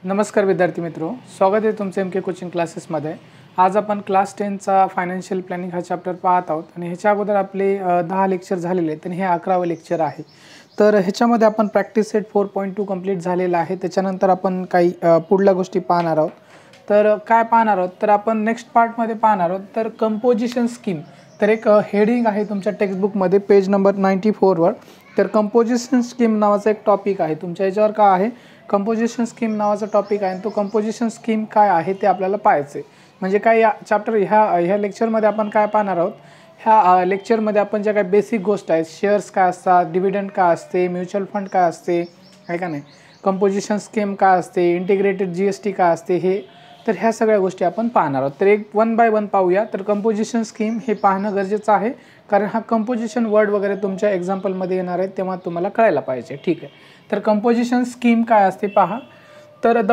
नमस्कार विद्यार्थी मित्रों, स्वागत आहे तुमचं एम के कोचिंग क्लासेसमध्ये। आज आपण क्लास 10चा फायनान्शियल प्लॅनिंग हा चॅप्टर पाहत आहोत आणि ह्याच्या अगोदर आपले 10 लेक्चर झालेले आहेत आणि हे 11वे लेक्चर आहे। तर ह्याच्यामध्ये आपण प्रॅक्टिस सेट 4.2 कंप्लीट झालेला आहे। त्याच्यानंतर आपण काही पुढल्या गोष्टी पाहणार आहोत। तर काय पाहणार आहोत तर आपण नेक्स्ट पार्टमध्ये पाहणार आहोत तर कंपोजिशन स्कीम। तर एक हेडिंग आहे तुमच्या टेक्स्टबुकमध्ये पेज नंबर 94 वर। तर कंपोजिशन स्कीम नावाचा एक टॉपिक आहे तुमच्या याच्यावर का आहे, कंपोजिशन स्कीम नावाचा टॉपिक आहे। तो कंपोजिशन स्कीम काय आहे ते आपल्याला पाहायचे म्हणजे काय या चॅप्टर ह्या लेक्चरमध्ये आपण काय पाहणार आहोत। ह्या लेक्चरमध्ये आपण ज्या काही बेसिक गोष्ट आहेत, शेअर्स काय असतात, डिव्हिडंड काय असते, म्युच्युअल फंड काय असते, आहे का नाही, कंपोजिशन स्कीम काय असते, इंटिग्रेटेड जीएसटी काय असते, हे तर ह्या सगळ्या गोष्टी आपण पाहणार आहोत। तर एक वन बाय वन पाहूया। तर कंपोजिशन स्कीम हे पाहणं गरजेचं आहे कारण हा कंपोजिशन वर्ड वगैरे तुमच्या एक्झाम्पलमध्ये येणार आहे तेव्हा तुम्हाला कळायला पाहिजे। ठीक आहे, तर कंपोजिशन स्कीम काय असते पहा। तर द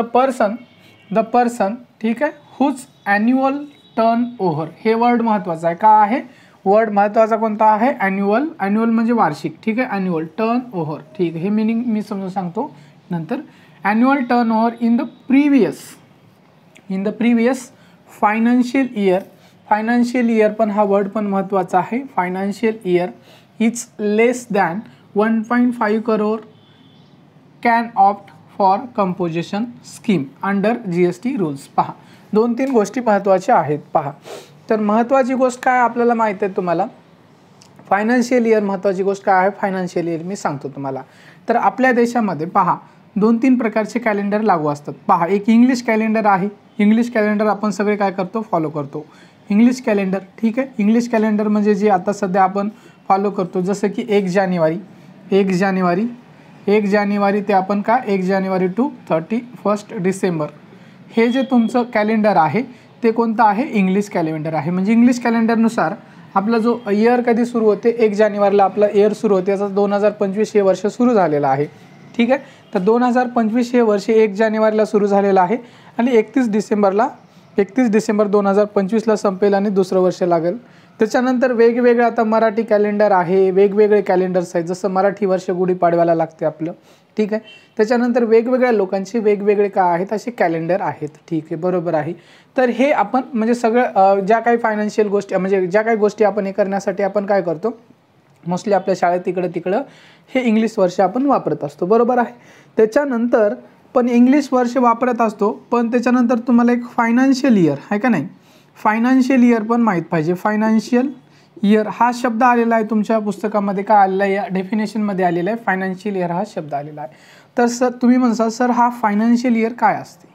पर्सन ठीक आहे हुज ॲन्युअल टर्न ओव्हर, हे वर्ड महत्त्वाचं आहे। का आहे वर्ड महत्त्वाचा कोणता आहे, ॲन्युअल म्हणजे वार्षिक। ठीक आहे, ॲन्युअल टर्न ओव्हर, ठीक आहे, हे मीनिंग मी समजून सांगतो नंतर। Annual turn over in the previous financial year पण हा वर्ड पण महत्त्वाचा आहे। Financial year is less than 1.5 crore can opt for composition scheme under GST rules. पहा, 2-3 गोष्टी महत्त्वाच्या आहेत पहा। तर महत्त्वाची गोष्ट काय आपल्याला माहिती आहे तुम्हाला, फायनान्शियल इयर महत्त्वाची गोष्ट काय आहे, फायनान्शियल इयर मी सांगतो तुम्हाला। तर आपल्या देशामध्ये पहा 2-3 प्रकारचे कॅलेंडर लागू असतात। पहा, एक इंग्लिश कॅलेंडर आहे। इंग्लिश कॅलेंडर आपण सगळे काय करतो, फॉलो करतो इंग्लिश कॅलेंडर। ठीक आहे, इंग्लिश कॅलेंडर म्हणजे जे आता सध्या आपण फॉलो करतो, जसं की 1 जानेवारी ते आपण काय 1 जानेवारी टू 31 डिसेंबर, हे जे तुमचं कॅलेंडर आहे ते कोणतं आहे, इंग्लिश कॅलेंडर आहे। म्हणजे इंग्लिश कॅलेंडरनुसार आपला जो इयर कधी सुरू होते, 1 जानेवारीला आपला इयर सुरू होते, याचा 2025 हे वर्ष सुरू झालेलं आहे। ठीक आहे, तर 2025 हे वर्ष 1 जानेवारीला सुरू झालेलं आहे आणि 31 डिसेंबर 2025ला संपेल आणि दुसरं वर्ष लागेल। त्याच्यानंतर वेगवेगळे आता मराठी कॅलेंडर आहे, वेगवेगळे कॅलेंडर्स आहेत, जसं मराठी वर्ष गुढीपाडव्याला लागते आपलं। ठीक आहे, त्याच्यानंतर वेगवेगळ्या लोकांचे वेगवेगळे काय आहेत असे कॅलेंडर आहेत। ठीक आहे, बरोबर आहे। तर हे आपण म्हणजे सगळं ज्या काही फायनान्शियल गोष्टी म्हणजे ज्या काही गोष्टी आपण हे करण्यासाठी आपण काय करतो, मोस्टली आपल्या शाळेत तिकडं हे इंग्लिश वर्ष आपण वापरत असतो, बरोबर आहे। त्याच्यानंतर पण इंग्लिश वर्ष वापरत असतो, पण त्याच्यानंतर तुम्हाला एक फायनान्शियल इयर आहे का नाही, फायनान्शियल इयर पण माहीत पाहिजे। फायनान्शियल इयर हा शब्द आलेला आहे तुमच्या पुस्तकामध्ये, काय आलेला आहे, या डेफिनेशनमध्ये आलेला आहे, फायनान्शियल इयर हा शब्द आलेला आहे। तर सर तुम्ही म्हणता सर हा फायनान्शियल इयर काय असते।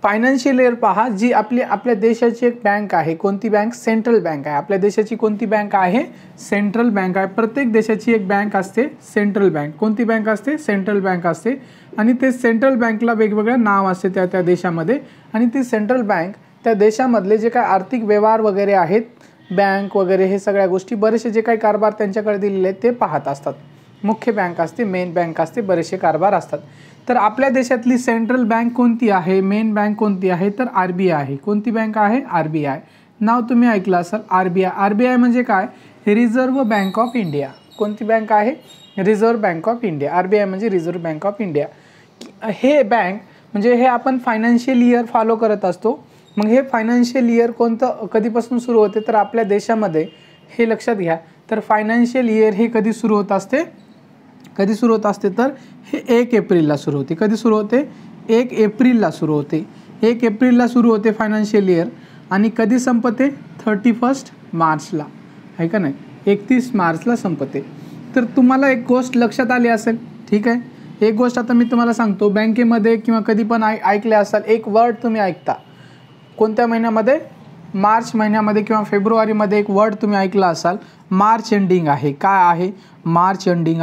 फायनान्शियल इयर पहा, जी आपल्या देशाची एक बँक आहे, कोणती बँक, सेंट्रल बँक आहे। आपल्या देशाची कोणती बँक आहे, सेंट्रल बँक आहे। प्रत्येक देशाची एक बँक असते सेंट्रल बँक, कोणती बँक असते, सेंट्रल बँक असते। आणि ते सेंट्रल बँकला वेगवेगळं नाव असते त्या देशामध्ये, आणि ती सेंट्रल बँक त्या देशामधले जे काय आर्थिक व्यवहार वगैरे आहेत, बँक वगैरे हे सगळ्या गोष्टी, बरेचसे जे काही कारभार त्यांच्याकडे दिलेले आहेत ते पाहत असतात। मुख्य बँक असते, मेन बँक असते, बरेचसे कारभार असतात। तर आपल्या देशातली सेंट्रल बँक कोणती आहे, मेन बँक कोणती आहे, तर आरबीआय आहे। कोणती बँक आहे, आरबीआय, नाव तुम्ही ऐकलं असाल, आरबीआय। आरबीआय म्हणजे काय, रिझर्व्ह बँक ऑफ इंडिया। कोणती बँक आहे, reserve bank of India. RBI म्हणजे रिझर्व्ह बँक ऑफ इंडिया। हे बँक म्हणजे हे आपण फायनान्शियल इयर फॉलो करत असतो। मग हे फायनान्शियल इयर कोणतं कधीपासून सुरू होते, तर आपल्या देशामध्ये हे लक्षात घ्या, तर फायनान्शियल इयर हे कधी सुरू होत असते, तर हे 1 एप्रिलला सुरू होते। कधी सुरू होते, 1 एप्रिलला सुरू होते। 1 एप्रिलला सुरू होते फायनान्शियल इयर, आणि कधी संपते, 31 मार्चला, आहे का नाही, 31 मार्चला संपते। तर तुम्हाला एक गोष्ट लक्षात आली असेल, ठीक आहे, एक गोष्ट आता मी तुम्हाला सांगतो, बँकेमध्ये किंवा कधी पण ऐकले असाल, एक वर्ड तुम्ही ऐकता, कोणत्या महिन्यामध्ये, मार्च महिन्यामध्ये किंवा फेब्रुवारीमध्ये एक वर्ड तुम्ही ऐकला असाल, मार्च एंडिंग आहे। काय आहे, मार्च एंडिंग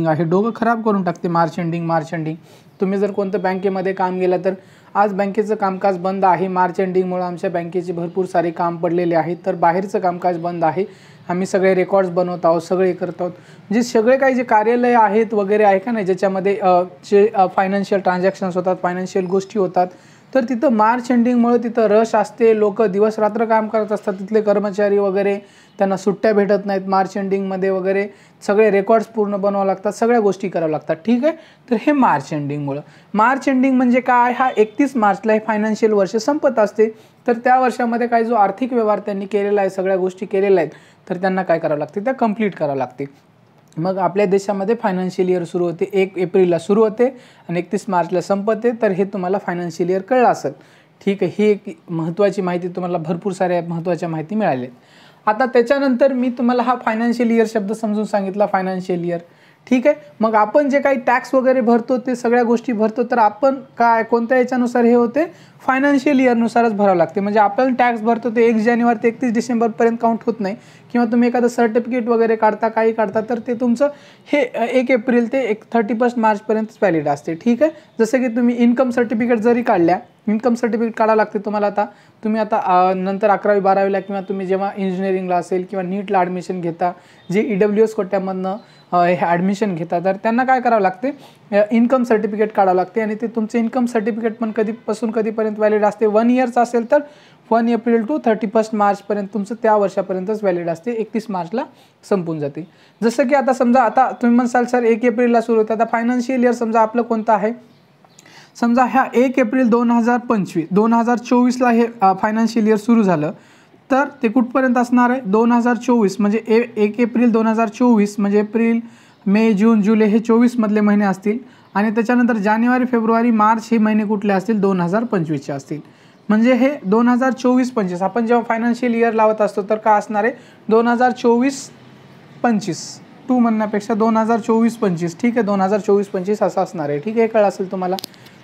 आहे। डोकं खराब करून टाकते मार्च एंडिंग। तुम्ही जर कोणतं बँकेमध्ये काम केलं तर आज बँकेचं कामकाज बंद आहे, मार्च एंडिंगमुळे आमच्या बँकेचे भरपूर सारे काम पडलेले आहेत, तर बाहेरचं कामकाज बंद आहे, आम्ही सगळे रेकॉर्ड्स बनवत आहोत, सगळे करत आहोत। म्हणजे सगळे काही जे कार्यालय आहेत वगैरे आहे का नाही, ज्याच्यामध्ये जे फायनान्शियल ट्रान्झॅक्शन्स होतात, फायनान्शियल गोष्टी होतात, तर तिथं मार्च एंडिंगमुळे तिथं रश असते, लोक दिवस रात्र काम करत असतात, तिथले कर्मचारी वगैरे, त्यांना सुट्ट्या भेटत नाहीत मार्च एंडिंगमध्ये वगैरे, सगळे रेकॉर्ड्स पूर्ण बनवावं लागतात, सगळ्या गोष्टी कराव्या लागतात, ठीक आहे. तर हे मार्च एंडिंगमुळं. मार्च एंडिंग म्हणजे काय, हा 31 मार्चला हे फायनान्शियल वर्ष संपत असते. तर त्या वर्षामध्ये काय जो आर्थिक व्यवहार त्यांनी केलेला आहे, सगळ्या गोष्टी केलेल्या आहेत, तर त्यांना काय करावं लागते, त्या कंप्लीट करावं लागते. मग आपल्या देशामध्ये फायनान्शियल इयर सुरू होते, 1 एप्रिलला सुरू होते आणि 31 मार्चला संपते. तर हे तुम्हाला फायनान्शियल इयर कळलं असेल, ठीक आहे. ही एक महत्त्वाची माहिती, तुम्हाला भरपूर साऱ्या महत्त्वाच्या माहिती मिळाल्या. आता त्याच्यानंतर मी तुम्हाला हा फायनान्शियल इयर शब्द समजून सांगितला, फायनान्शियल इयर, ठीक आहे. मग आपण जे काही टॅक्स वगैरे भरतो, ते सगळ्या गोष्टी भरतो, तर आपण काय कोणत्या याच्यानुसार हे होते, फायनान्शियल इयरनुसारच भरावं लागते. म्हणजे आपण टॅक्स भरतो ते 1 जानेवारी ते 31 डिसेंबरपर्यंत काउंट होत नाही. किंवा तुम्ही एखादं सर्टिफिकेट वगैरे काढता, काही काढता, तर ते तुमचं हे 1 एप्रिल ते 31 मार्चपर्यंत व्हॅलिड असते, ठीक आहे. जसं की तुम्ही इन्कम सर्टिफिकेट जरी काढल्या, इन्कम सर्टिफिकेट काढावं लागते तुम्हाला. आता तुम्ही आता नंतर 11वी 12वीला किंवा तुम्ही जेव्हा इंजिनिअरिंगला असेल किंवा नीटला ॲडमिशन घेता, जे EWS कोट्यामधनं हे ॲडमिशन घेतात, तर त्यांना काय करावं लागते, इन्कम सर्टिफिकेट काढावं लागते. आणि ते तुमचे इन्कम सर्टिफिकेट पण कधीपासून कधीपर्यंत व्हॅलिड असते, 1 इयरचं असेल तर 1 एप्रिल टू 31 मार्चपर्यंत तुमचं त्या वर्षापर्यंतच व्हॅलिड असते, 31 मार्चला संपून जाते. जसं की आता समजा, आता तुम्ही म्हणसाल सर 1 एप्रिलला सुरू होतं, आता फायनान्शियल इयर समजा आपलं कोणतं आहे, समजा ह्या 1 एप्रिल 2024ला हे फायनान्शियल इयर सुरू झालं, तर ते कुठपर्यंत असणार आहे, 2024 म्हणजे 1 एप्रिल 2024 म्हणजे एप्रिल, मे, जून, जुलै हे 24 मधले महिने असतील. आणि त्याच्यानंतर जानेवारी, फेब्रुवारी, मार्च हे महिने कुठले असतील, 2025चे असतील. म्हणजे हे 2024-25 आपण जेव्हा फायनान्शियल इयर लावत असतो, तर काय असणार आहे, 2024-25 टू म्हणण्यापेक्षा 2024-25, ठीक आहे, 2024-25 असं असणार आहे, ठीक आहे. हे कळलं असेल तुम्हाला,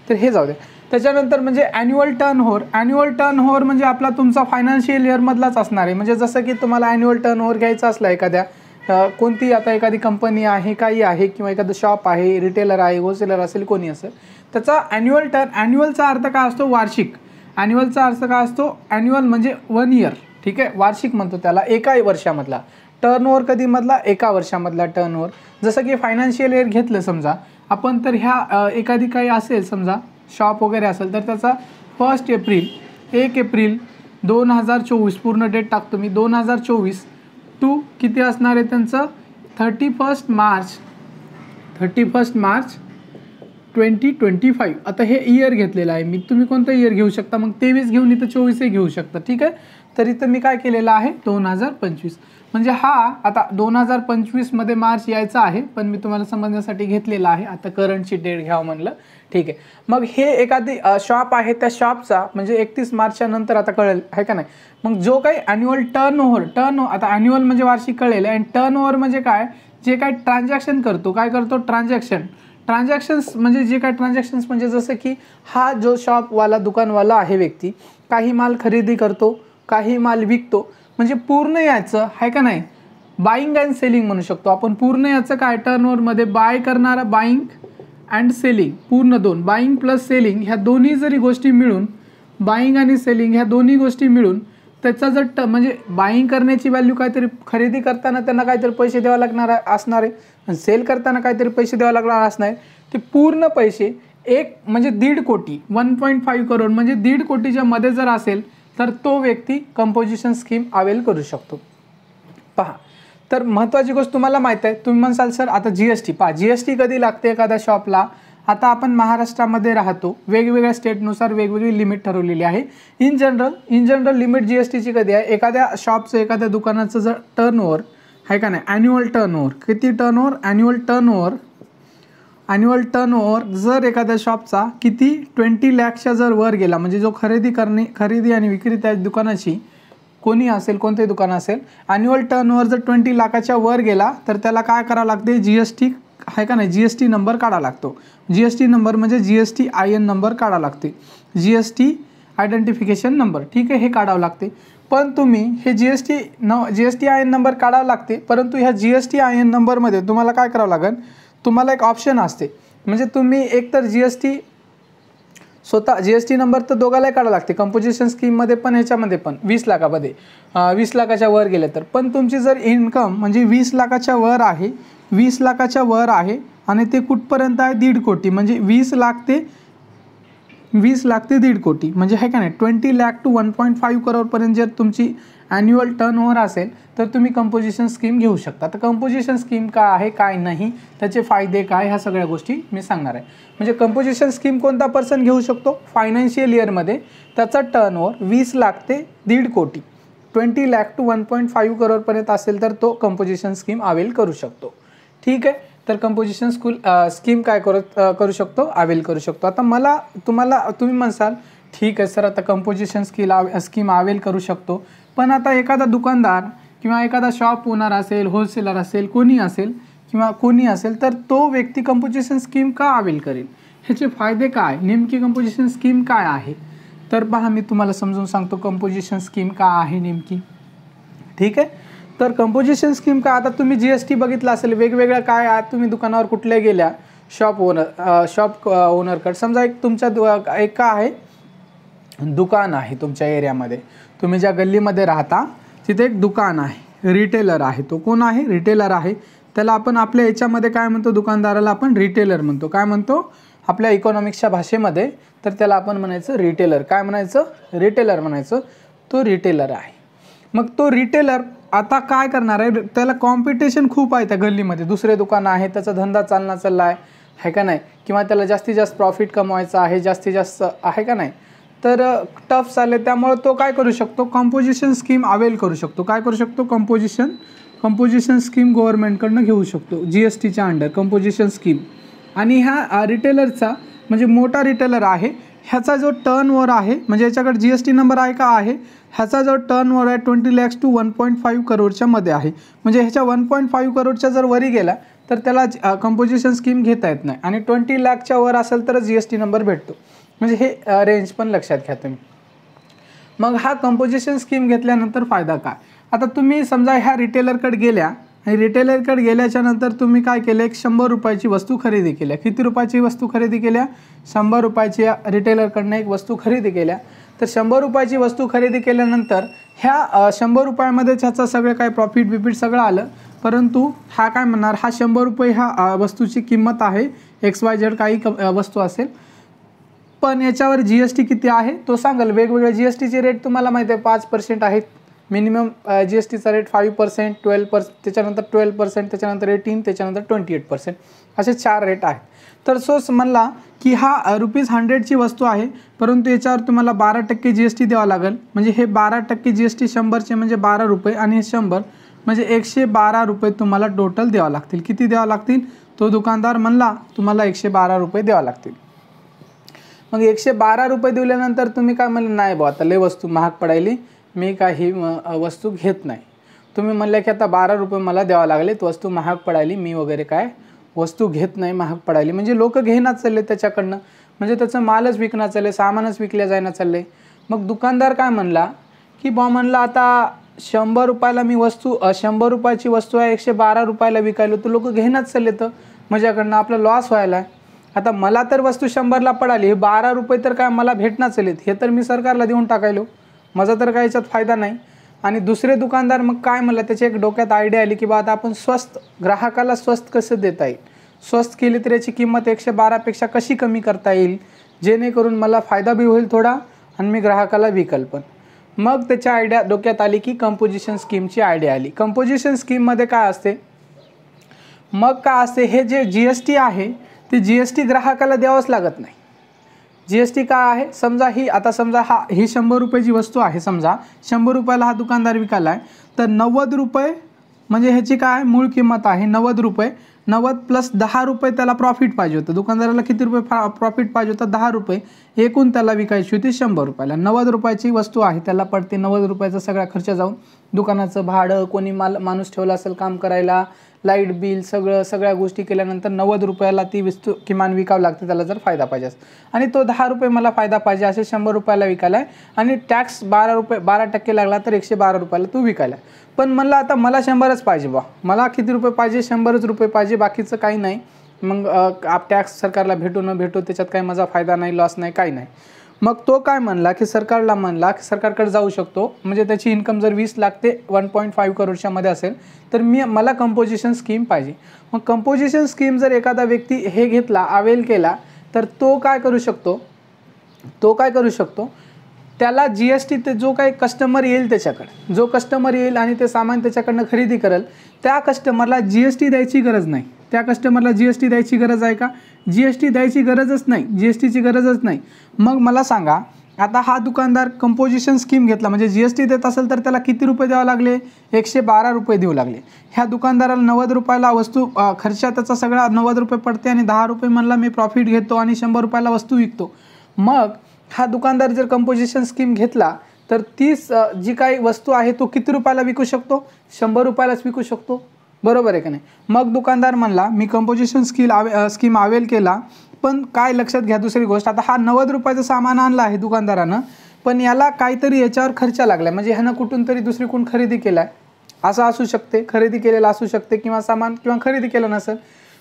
तर हे जाऊ दे. त्याच्यानंतर म्हणजे ॲन्युअल टर्नओव्हर. ॲन्युअल टर्नओव्हर म्हणजे आपला तुमचा फायनान्शियल इयरमधलाच असणार आहे. म्हणजे जसं की तुम्हाला ॲन्युअल टर्नओव्हर घ्यायचा असला एखाद्या कोणती, आता एखादी कंपनी आहे, काही आहे, किंवा एखादं शॉप आहे, रिटेलर आहे, होलसेलर असेल, कोणी असेल, त्याचा ॲन्युअलचा अर्थ काय असतो, वार्षिक. ॲन्युअलचा अर्थ काय असतो, ॲन्युअल म्हणजे 1 इयर, ठीक आहे, वार्षिक म्हणतो त्याला, एका वर्षामधला. टर्नओव्हर कधीमधला, एका वर्षामधला टर्नओव्हर. जसं की फायनान्शियल इयर घेतलं समजा आपण, तर ह्या एखादी काही असेल समजा शॉप वगैरे असेल, तर त्याचा 1 एप्रिल 2024 पूर्ण डेट टाकतो मी, 2024 टू किती असणार आहे त्यांचं, 31 मार्च 2025. आता हे इयर घेतलेलं आहे मी, तुम्ही कोणतं इयर घेऊ शकता, मग 23 घेऊन इथं 24 घेऊ शकता, ठीक आहे. तर इथं मी काय केलेलं आहे, 2025. म्हणजे हा आता 2025मध्ये मार्च यायचा आहे, पण मी तुम्हाला समजण्यासाठी घेतलेला आहे. आता करंटची डेट घ्यावं म्हणलं, ठीक आहे. मग हे एखादी शॉप आहे, त्या शॉपचा म्हणजे 31 मार्चच्या नंतर आता कळेल आहे का नाही. मग जो काही ॲन्युअल टर्नओव्हर आता ॲन्युअल म्हणजे वार्षिक कळेल, आणि टर्नओव्हर म्हणजे काय, जे काही ट्रान्झॅक्शन करतो, काय करतो, ट्रान्झॅक्शन्स म्हणजे जे काय ट्रान्झॅक्शन्स म्हणजे जसं की हा जो शॉपवाला, दुकानवाला आहे व्यक्ती, काही माल खरेदी करतो, काही माल विकतो, म्हणजे पूर्ण याचं आहे का नाही, बाईंग अँड सेलिंग म्हणू शकतो आपण. पूर्ण याचं काय, टर्नओव्हरमध्ये बाय करणारा, बाईंग अँड सेलिंग, पूर्ण दोन, बाईंग प्लस सेलिंग, ह्या दोन्ही जरी गोष्टी मिळून, बाईंग आणि सेलिंग ह्या दोन्ही गोष्टी मिळून त्याचा जर म्हणजे बाईंग करण्याची व्हॅल्यू काहीतरी, खरेदी करताना त्यांना काहीतरी पैसे द्यावं लागणार असणार आहे, आणि सेल करताना काहीतरी पैसे द्यावं लागणार असणार आहे. ते पूर्ण पैसे एक म्हणजे 1.5 कोटी, 1.5 करोड म्हणजे 1.5 कोटीच्या मध्ये जर असेल, तर तो व्यक्ती कंपोजिशन स्कीम अवेल करू शकतो. पहा, तर महत्त्वाची गोष्ट तुम्हाला माहीत आहे. तुम्ही म्हणसाल सर आता GST, पहा GST कधी लागते एखाद्या शॉपला. आता आपण महाराष्ट्रामध्ये राहतो, वेगवेगळ्या स्टेटनुसार वेगवेगळी लिमिट ठरवलेली आहे. इन जनरल लिमिट GSTची कधी आहे, एखाद्या शॉपचं, एखाद्या दुकानाचं जर टर्नओव्हर आहे का नाही, ॲन्युअल टर्नओव्हर, किती टर्नओव्हर, ॲन्युअल टर्नओव्हर जर एखाद्या शॉपचा किती 20 लाखच्या जर वर गेला, म्हणजे जो खरेदी आणि विक्री त्या दुकानाची कोणी असेल, कोणते दुकान असेल, ॲन्युअल टर्नओव्हर जर 20 लाखाच्या वर गेला, तर त्याला काय करावं लागते, GST आहे का नाही, GST नंबर काढावा लागतो. GST नंबर म्हणजे GSTIN नंबर काढावा लागते, GST आयडेंटिफिकेशन नंबर, ठीक आहे, हे काढावं लागते. पण तुम्ही हे GSTIN नंबर काढावं लागते, परंतु ह्या GSTIN नंबरमध्ये तुम्हाला काय करावं लागेल, तुम्हाला एक ऑप्शन असते. म्हणजे तुम्ही एकतर GST नंबर तर दोघालाही काढावं लागते, कंपोजिशन स्कीममध्ये पण, ह्याच्यामध्ये पण. 20 लाखामध्ये 20 लाखाच्या वर गेले तर. पण तुमची जर इन्कम म्हणजे 20 लाखाच्या वर आहे, 20 लाखाच्या वर आहे, आणि ते कुठपर्यंत आहे, 1.5 कोटी, म्हणजे 20 लाख ते 20 लाख ते 1.5 कोटी म्हणजे आहे का नाही 20 लाख टू 1.5 करोडपर्यंत जर तुमची ॲन्युअल टर्नओव्हर असेल तर तुम्ही कंपोजिशन स्कीम घेऊ शकता. तर कंपोजिशन स्कीम काय आहे काय नाही, त्याचे फायदे काय, ह्या सगळ्या गोष्टी मी सांगणार आहे. म्हणजे कंपोजिशन स्कीम कोणता पर्सन घेऊ शकतो, फायनान्शियल इयरमध्ये त्याचा टर्नओव्हर 20 लाख ते 1.5 कोटी 20 लाख टू 1.5 करोडपर्यंत असेल तर तो कंपोजिशन स्कीम अवेल करू शकतो. ठीक आहे. तर कंपोजिशन स्कीम काय करू शकतो, अवेल करू शकतो. आता तुम्ही म्हणसाल ठीक आहे सर, आता कंपोजिशन स्कीम अवेल करू शकतो, पण आता एखादा दुकानदार किंवा एखादा शॉप ओनर असेल, होलसेलर असेल, कोणी असेल तर तो व्यक्ती कंपोजिशन स्कीम का अवेल करेल, ह्याचे फायदे काय, नेमकी कंपोजिशन स्कीम काय आहे. तर पहा मी तुम्हाला समजून सांगतो कंपोजिशन स्कीम का आहे नेमकी. ठीक आहे. तर कंपोजिशन स्कीम का, आता तुम्ही GST बघितलं असेल, वेगवेगळ्या काय आहे, तुम्ही दुकानावर कुठल्या गेल्या, शॉप ओनरकडे समजा एक का आहे दुकान आहे तुमच्या एरियामध्ये, तुम्ही ज्या गल्लीमध्ये राहता तिथे एक दुकान आहे, रिटेलर आहे. तो कोण आहे, रिटेलर आहे. त्याला आपण आपल्या याच्यामध्ये काय म्हणतो, दुकानदाराला आपण रिटेलर म्हणतो. काय म्हणतो आपल्या इकॉनॉमिक्सच्या भाषेमध्ये, तर त्याला आपण म्हणायचं रिटेलर. काय म्हणायचं, रिटेलर म्हणायचं. तो रिटेलर आहे. मग तो रिटेलर आता काय करणार आहे, त्याला कॉम्पिटिशन खूप आहे त्या गल्लीमध्ये, दुसरे दुकान आहे, त्याचा धंदा चालला आहे का नाही, किंवा त्याला जास्तीत जास्त प्रॉफिट कमवायचं आहे, जास्तीत जास्त आहे का नाही, तर टफ चालले. त्यामुळे तो काय करू शकतो, कंपोजिशन स्कीम अवेल करू शकतो. काय करू शकतो, कंपोजिशन स्कीम गव्हर्नमेंटकडनं घेऊ शकतो, GSTच्या अंडर कंपोजिशन स्कीम. आणि ह्या रिटेलरचा म्हणजे मोठा रिटेलर आहे, ह्याचा जो टर्नओव्हर आहे म्हणजे याच्याकडे GST नंबर आहे का आहे, ह्याचा जो टर्नओव्हर आहे 20 lakhs टू 1.5 करोडच्या मध्ये आहे. म्हणजे ह्याच्या 1.5 करोडच्या जर वरी गेला तर त्याला कंपोजिशन स्कीम घेता येत नाही, आणि 20 लाखच्या वर असेल तर GST नंबर भेटतो. म्हणजे हे रेंज पण लक्षात घ्या तुम्ही. मग हा कंपोजिशन स्कीम घेतल्यानंतर फायदा काय, आता तुम्ही समजा ह्या रिटेलरकडे गेल्या आणि रिटेलरकडे गेल्याच्या नंतर तुम्ही काय केलं, एक 100 रुपयाची वस्तू खरेदी केल्या. किती रुपयाची वस्तू खरेदी केल्या, 100 रुपयाची रिटेलरकडनं एक वस्तू खरेदी केल्या. तर 100 रुपयाची वस्तू खरेदी केल्यानंतर ह्या 100 रुपयामध्ये त्याचं सगळं काय प्रॉफिट सगळं आलं, परंतु हा काय म्हणणार, हा 100 रुपये ह्या वस्तूची किंमत आहे, XYZ काही वस्तू असेल, पण याच्यावर GST किती आहे तो सांगाल. वेगवेगळ्या GSTचे रेट तुम्हाला माहिती आहे, 5% आहेत मिनिमम. GSTचा रेट 5%, 12%, त्याच्यानंतर 12%, त्याच्यानंतर 18%, त्याच्यानंतर 28%, असे 4 रेट आहेत. तर सोच म्हणला की हा ₹100ची वस्तू आहे, परंतु याच्यावर तुम्हाला 12% GST द्यावा लागेल. म्हणजे हे 12% GST 100चे म्हणजे 12 रुपये, आणि हे 100 म्हणजे 112 रुपये तुम्हाला टोटल द्यावं लागतील. किती द्यावं लागतील, तो दुकानदार म्हणला तुम्हाला 112 रुपये द्यावं लागतील. मग 112 रुपये दिल्यानंतर तुम्ही काय म्हणलं, नाही बा आता लय वस्तू महाग पडायली, मी काही वस्तू घेत नाही. तुम्ही म्हणले की आता 12 रुपये मला द्यावं लागले, वस्तू महाग पडायली, मी वगैरे काय वस्तू घेत नाही, महाग पडायली. म्हणजे लोक घेणार चालले त्याच्याकडनं, म्हणजे त्याचं मालच विकणार चालले, सामानच विकल्या जायना चालले. मग दुकानदार काय म्हणला की म्हणला आता 100 रुपयाला मी वस्तू 100 रुपयाची वस्तू आहे, 112 रुपयाला विकायलो, तर लोक घेणारच चालले, तर माझ्याकडनं आपला लॉस व्हायला आहे. आता मला तर वस्तू 100ला पडाली, हे 12 रुपये तर काय मला भेटणार चालेत, हे तर मी सरकारला देऊन टाकायलो, माझा तर काय याच्यात फायदा नाही. आणि दुसरे दुकानदार मग काय म्हणलं, त्याच्या एक डोक्यात आयडिया आली की बा आता आपण ग्राहकाला स्वस्त कसं देता येईल, स्वस्त केली तर याची किंमत 112पेक्षा कशी कमी करता येईल, जेणेकरून मला फायदा बी होईल थोडा आणि मी ग्राहकाला विकल पण. मग त्याच्या आयडिया डोक्यात आली की कंपोजिशन स्कीमची आयडिया आली. कंपोजिशन स्कीममध्ये काय असते, मग काय असते, हे जे GST आहे ते GST ग्राहकाला द्यावंच लागत नाही. GST काय आहे, समजा ही 100 रुपयाची वस्तू आहे, समजा 100 रुपयाला हा दुकानदार विकायला आहे, तर 90 रुपये म्हणजे ह्याची काय मूळ किंमत आहे 90 रुपये, 90 प्लस 10 रुपये त्याला प्रॉफिट पाहिजे होतं. दुकानदाराला किती रुपये प्रॉफिट पाहिजे होतं, 10 रुपये, एकूण त्याला विकायची होती 100 रुपयाला. 90 रुपयाची वस्तू आहे, त्याला पडते 90 रुपयाचा सगळा खर्च जाऊन, दुकानाचं भाडं, कोणी माणूस ठेवला असेल काम करायला, लाईट बिल, सगळ्या गोष्टी केल्यानंतर 90 रुपयाला ती वस्तू किमान विकावं लागते त्याला जर फायदा पाहिजे. आणि तो 10 रुपये मला फायदा पाहिजे असे 100 रुपयाला विकायला आहे, आणि टॅक्स 12% लागला तर 112 रुपयाला तू विकायला. पण म्हणलं आता मला 100च पाहिजे बा, मला किती रुपये पाहिजे, 100च रुपये पाहिजे, बाकीचं काही नाही. मग टॅक्स सरकारला भेटो न भेटो त्याच्यात काही माझा फायदा नाही, लॉस नाही, काही नाही. मग तो काय म्हणला की सरकारकडे जाऊ शकतो. म्हणजे त्याची इन्कम जर 20 लाख ते 1.5 करोडच्या मध्ये असेल तर मला कंपोजिशन स्कीम पाहिजे. मग कंपोजिशन स्कीम जर एखादा व्यक्ती हे घेतला, अवेल केला, तर तो काय करू शकतो, तो काय करू शकतो, त्याला GST ते जो काही कस्टमर येईल त्याच्याकडे, जो कस्टमर येईल आणि ते सामान त्याच्याकडनं खरेदी करेल, त्या कस्टमरला GST द्यायची गरज नाही. त्या कस्टमरला GST द्यायची गरज आहे का? GST द्यायची गरजच नाही, GSTची गरजच नाही. मग मला सांगा, आता हा दुकानदार कंपोजिशन स्कीम घेतला म्हणजे GST देत असेल तर त्याला किती रुपये द्यावे लागले? 112 रुपये देऊ लागले. ह्या दुकानदाराला 90 रुपयाला वस्तू खर्च त्याचा सगळा 90 रुपये पडते आणि 10 रुपये म्हणला मी प्रॉफिट घेतो आणि 100 रुपयाला वस्तू विकतो. मग हा दुकानदार जर कंपोजिशन स्कीम घेतला तर जी काही वस्तू आहे तो किती रुपयाला विकू शकतो? 100 रुपयालाच विकू शकतो, बरोबर आहे का नाही? मग दुकानदार म्हणला मी कंपोजिशन स्कीम अवेल केला, पण काय लक्षात घ्या दुसरी गोष्ट, आता हा 90 रुपयाचं सामान आणलं आहे दुकानदारानं, पण याला काहीतरी याच्यावर खर्च लागला, म्हणजे ह्यानं कुठून तरी दुसरीकडून खरेदी केला आहे, असं असू शकते, खरेदी केलेला असू शकते किंवा सामान किंवा खरेदी केलं नसेल.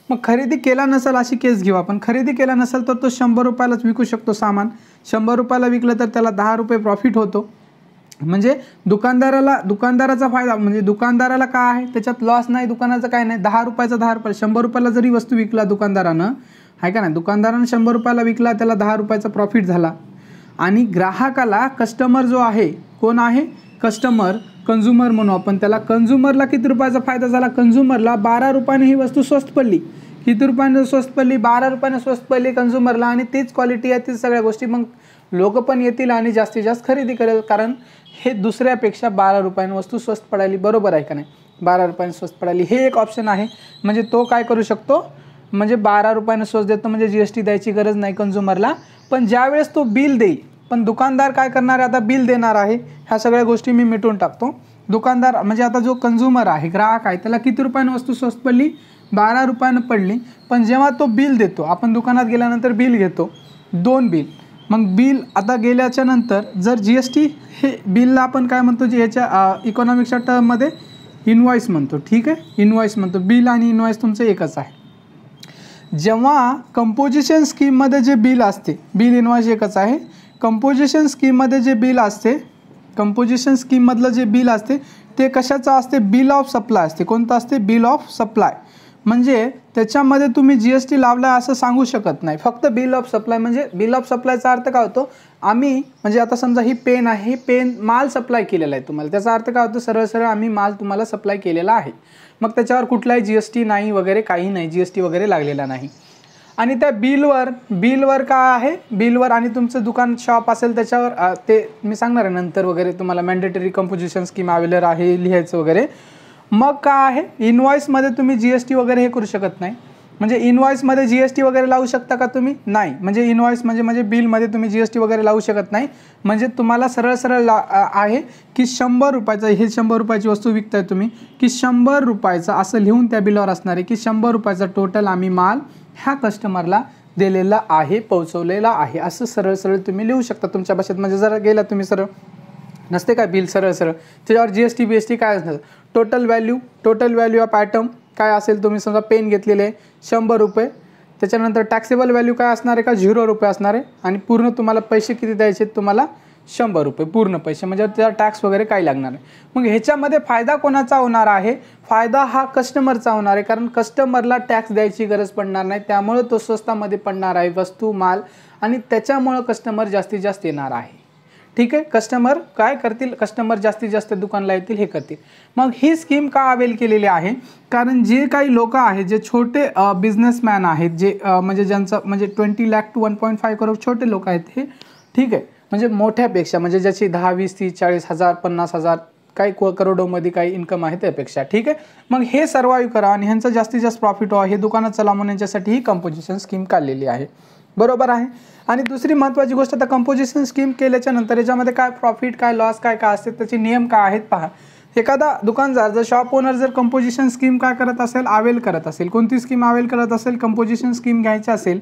मग खरेदी केला नसेल अशी केस घेऊ आपण, खरेदी केला नसेल तर तो 100 रुपयालाच विकू शकतो सामान. 100 रुपयाला विकलं तर त्याला 10 रुपये प्रॉफिट होतो. म्हणजे दुकानदाराचा फायदा, म्हणजे दुकानदाराला काय आहे त्याच्यात लॉस नाही, दुकानाचं काय नाही. 10 रुपयाचा 10 रुपये, 100 रुपयाला जरी वस्तू विकला दुकानदारानं, आहे का नाही, दुकानदारानं 100 रुपयाला विकला, त्याला 10 रुपयाचा प्रॉफिट झाला. आणि ग्राहकाला, कस्टमर जो आहे, कोण आहे कस्टमर, कंझ्युमर म्हणू आपण त्याला, कंझ्युमरला किती रुपयाचा फायदा झाला? कंझ्युमरला 12 रुपयाने ही वस्तू स्वस्त पडली. किती रुपयाने स्वस्त पडली? 12 रुपयाने स्वस्त पडली कंझ्युमरला. आणि तीच क्वालिटी आहे, तीच सगळ्या गोष्टी, मग लोक पण येतील आणि जास्तीत जास्त खरेदी करेल, कारण हे दुसऱ्यापेक्षा 12 रुपयाने वस्तू स्वस्त पडाली, बरोबर आहे का नाही? 12 रुपयाने स्वस्त पडाली, हे एक ऑप्शन आहे. म्हणजे तो काय करू शकतो, म्हणजे 12 रुपयाने स्वस्त देतो, म्हणजे GST द्यायची गरज नाही कंझ्युमरला. पण ज्यावेळेस तो बिल देईल, पण दुकानदार काय करणार आहे, आता बिल देणार आहे, ह्या सगळ्या गोष्टी मी मिटवून टाकतो. दुकानदार म्हणजे आता जो कंझ्युमर आहे, ग्राहक आहे, त्याला किती रुपयाने वस्तू स्वस्त पडली? 12 रुपयानं पडली. पण जेव्हा तो बिल देतो, आपण दुकानात गेल्यानंतर बिल घेतो, 2 बिल, मग बिल आता गेल्याच्या नंतर जर GST, हे बिलला आपण काय म्हणतो, जे याच्या इकॉनॉमिक्सच्या टर्ममध्ये इनवॉइस म्हणतो, ठीक आहे, इनवॉइस म्हणतो. बिल आणि इनवॉइस तुमचं एकच आहे. जेव्हा कंपोजिशन स्कीममध्ये जे बिल असते, बिल इनवॉइस एकच आहे. कंपोजिशन स्कीममध्ये जे बिल असते, कंपोजिशन स्कीममधलं जे बिल असते ते कशाचं असते? बिल ऑफ सप्लाय असते. कोणतं असते? Bill of supply. म्हणजे त्याच्यामध्ये तुम्ही GST लावला असं सांगू शकत नाही, फक्त बिल ऑफ सप्लाय. म्हणजे बिल ऑफ सप्लायचा अर्थ काय होतो? आम्ही, म्हणजे आता समजा ही पेन आहे, ही पेन माल सप्लाय केलेला आहे तुम्हाला, त्याचा अर्थ काय होतो? सरळ सरळ आम्ही माल तुम्हाला सप्लाय केलेला आहे, मग त्याच्यावर कुठलाही GST नाही वगैरे, काही नाही, GST वगैरे लागलेला नाही. आणि त्या बिलवर काय आहे? बिलवर, आणि तुमचं दुकान शॉप असेल त्याच्यावर, ते मी सांगणार आहे नंतर वगैरे तुम्हाला, मॅन्डेटरी कंपोजिशन स्कीम अवेलेबल आहे लिहायचं वगैरे. मग काय आहे? इनवॉइसमध्ये तुम्ही GST वगैरे हे करू शकत नाही. म्हणजे इनवॉइसमध्ये GST वगैरे लावू शकता का तुम्ही? नाही. म्हणजे इनवॉइस म्हणजे बिलमध्ये तुम्ही GST वगैरे लावू शकत नाही. म्हणजे तुम्हाला सरळ सरळ आहे की 100 रुपयाचं, हे 100 रुपयाची वस्तू विकताय तुम्ही, की 100 रुपयाचं असं लिहून त्या बिलावर असणार आहे की 100 रुपयाचा टोटल आम्ही माल ह्या कस्टमरला दिलेला आहे, पोहोचवलेला आहे, असं सरळ सरळ तुम्ही लिहू शकता तुमच्या भाषेत. म्हणजे जर गेला तुम्ही सरळ, नसते काय बिल सरळ सरळ, त्याच्यावर GST BST काय असतं? टोटल व्हॅल्यू ऑफ आयटम काय असेल, तुम्ही समजा पेन घेतलेले 100 रुपये, त्याच्यानंतर टॅक्सेबल व्हॅल्यू काय असणार आहे का? 0 रुपये असणार आहे. आणि पूर्ण तुम्हाला पैसे किती द्यायचे? तुम्हाला 100 रुपये पूर्ण पैसे, म्हणजे त्याला टॅक्स वगैरे काही लागणार नाही. मग ह्याच्यामध्ये फायदा कोणाचा होणार आहे? फायदा हा कस्टमरचा होणार आहे, कारण कस्टमरला टॅक्स द्यायची गरज पडणार नाही, त्यामुळे तो स्वस्तामध्ये पडणार आहे वस्तू माल, आणि त्याच्यामुळं कस्टमर जास्तीत जास्त येणार आहे. ठीक आहे, कस्टमर काय करतील? कस्टमर जास्तीत जास्त दुकानला येतील, हे करतील. मग ही स्कीम का अवेल केलेली आहे? कारण जे काही लोक आहेत, जे छोटे बिझनेसमॅन आहेत, जे म्हणजे ज्यांचं म्हणजे 20 लाख to 1.5 करोड छोटे लोक आहेत हे, ठीक आहे, म्हणजे मोठ्यापेक्षा, म्हणजे ज्याची 10, 20, 30, 40 हजार, 50 हजार, काही करोडोमध्ये काही इन्कम आहे त्यापेक्षा, ठीक आहे. मग हे सर्वाइव्ह करा आणि ह्यांचं जास्तीत जास्त प्रॉफिट व्हा, हे दुकानात चलावून यांच्यासाठी ही कंपोजिशन स्कीम काढलेली आहे, बरोबर आहे. आणि दुसरी महत्त्वाची गोष्ट, आता कंपोजिशन स्कीम केल्याच्या नंतर याच्यामध्ये काय प्रॉफिट, काय लॉस, काय काय असते, त्याचे नियम काय आहेत पहा. एखादा दुकानदार, जर शॉप ओनर जर कंपोजिशन स्कीम काय करत असेल, अवेल करत असेल, कोणती स्कीम अवेल करत असेल, कंपोजिशन स्कीम घ्यायची असेल,